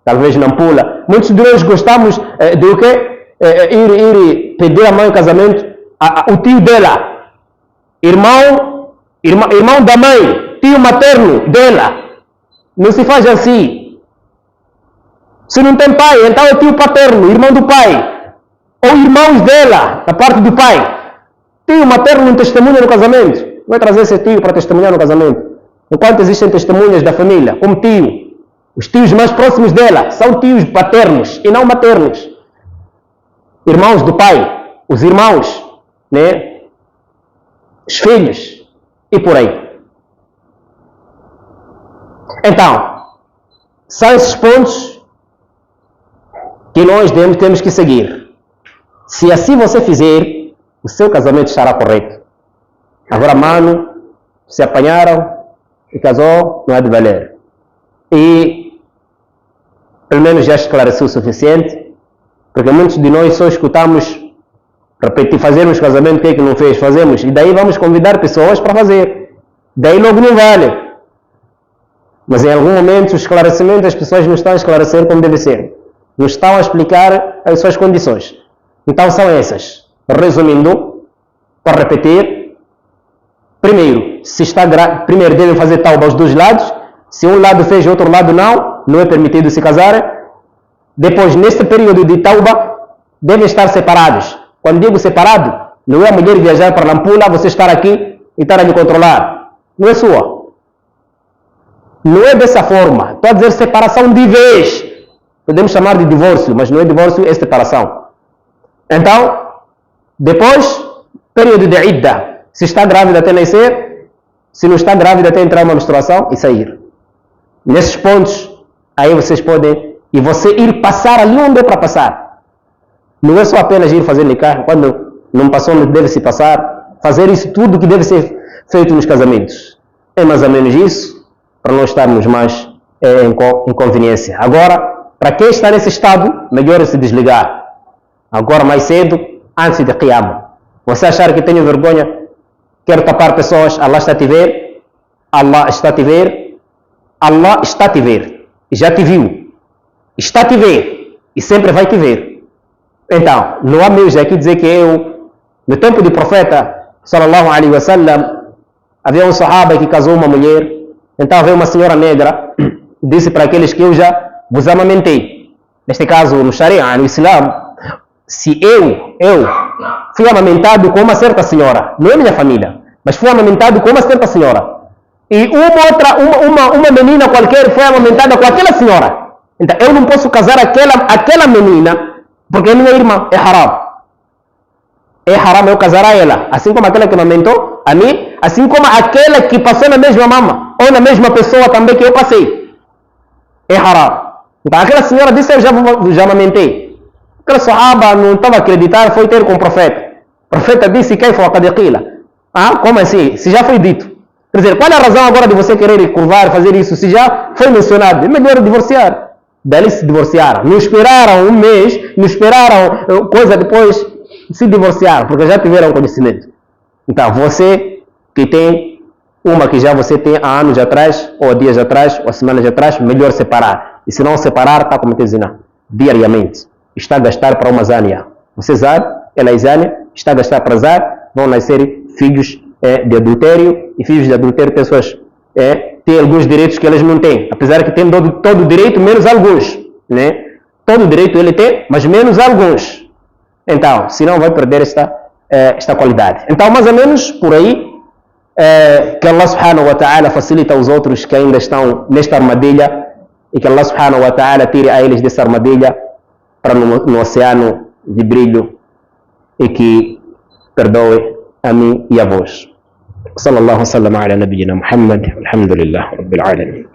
Speaker 1: talvez Nampula. Muitos de nós gostamos de o quê? Ir pedir a mãe em casamento, o tio dela, irmão da mãe, tio materno dela. Não se faz assim. Se não tem pai, então é tio paterno, irmão do pai, ou irmãos dela, da parte do pai. Tio materno não testemunha no casamento. Vai trazer esse tio para testemunhar no casamento. Enquanto existem testemunhas da família, como tio, os tios mais próximos dela são tios paternos e não maternos. Irmãos do pai, os irmãos, né? Os filhos e por aí. Então, são esses pontos que nós temos que seguir. Se assim você fizer, o seu casamento estará correto. Agora, mano, se apanharam e casou, não é de valer. E, pelo menos já esclareceu o suficiente, porque muitos de nós só escutamos repetir, fazermos casamento, o que é que não fez? Fazemos. E daí vamos convidar pessoas para fazer. Daí logo não vale. Mas em algum momento o esclarecimento as pessoas não estão a esclarecer como deve ser. Não estão a explicar as suas condições. Então são essas. Resumindo, para repetir, primeiro, primeiro devem fazer tauba aos 2 lados. Se um lado fez e o outro lado não é permitido se casar. Depois, neste período de tauba, devem estar separados. Quando digo separado, não é a mulher viajar para Nampula, você estar aqui e estar a me controlar. Não é sua. Não é dessa forma. Estou a dizer separação de vez. Podemos chamar de divórcio, mas não é divórcio, é separação. Então, depois, período de idda. Se está grávida até nascer, se não está grávida até entrar uma menstruação e sair. Nesses pontos, aí vocês podem, e você ir passar ali onde é para passar. Não é só apenas ir fazer nikah, quando não passou onde deve se passar, fazer isso tudo que deve ser feito nos casamentos. É mais ou menos isso, para não estarmos mais inconveniência. Agora, para quem está nesse estado, melhor se desligar. Agora, mais cedo, antes de Qiyamah. Você achar que tenho vergonha, quero tapar pessoas, Allah está a te ver, Allah está a te ver, Allah está a te ver, e já te viu, está a te ver, e sempre vai te ver. Então, não há meio aqui dizer que eu, no tempo do profeta, sallallahu alaihi wasallam, havia um sahaba que casou uma mulher, então veio uma senhora negra, disse para aqueles que eu já vos amamentei. Neste caso, no Sharia, no Islã, se eu fui amamentado com uma certa senhora, não é minha família, mas fui amamentado com uma certa senhora, e uma menina qualquer foi amamentada com aquela senhora, então eu não posso casar aquela menina, porque é minha irmã, é haram. É haram eu casar a ela, assim como aquela que amamentou a mim, assim como aquela que passou na mesma mama, ou na mesma pessoa também que eu passei. É haram. Então aquela senhora disse, eu já amamentei. Aquela sahaba não estava a acreditar, foi ter com o profeta. O profeta disse, como assim? Se já foi dito. Quer dizer, qual é a razão agora de você querer curvar, fazer isso? Se já foi mencionado, é melhor divorciar. Daí eles se divorciaram. Não esperaram um mês, não esperaram coisa depois, se divorciaram, porque já tiveram conhecimento. Então, você que tem uma que já você tem há anos atrás, ou dias atrás, ou semanas atrás, melhor separar. E se não separar, está cometendo zina diariamente. Está a gastar para uma zânia. Você zar, ela é zânia, está a gastar para zar, vão nascer filhos de adultério, e filhos de adultério pessoas têm alguns direitos que elas não têm, apesar que tem todo o direito, menos alguns, né? Todo o direito ele tem, mas menos alguns. Então, senão vai perder esta qualidade. Então, mais ou menos por aí, que Allah subhanahu wa ta'ala facilita aos outros que ainda estão nesta armadilha, e que Allah subhanahu wa ta'ala tire a eles dessa armadilha para no oceano de brilho, e que perdoe a mim e a vós. صلى الله وسلم على نبينا محمد الحمد لله رب العالمين.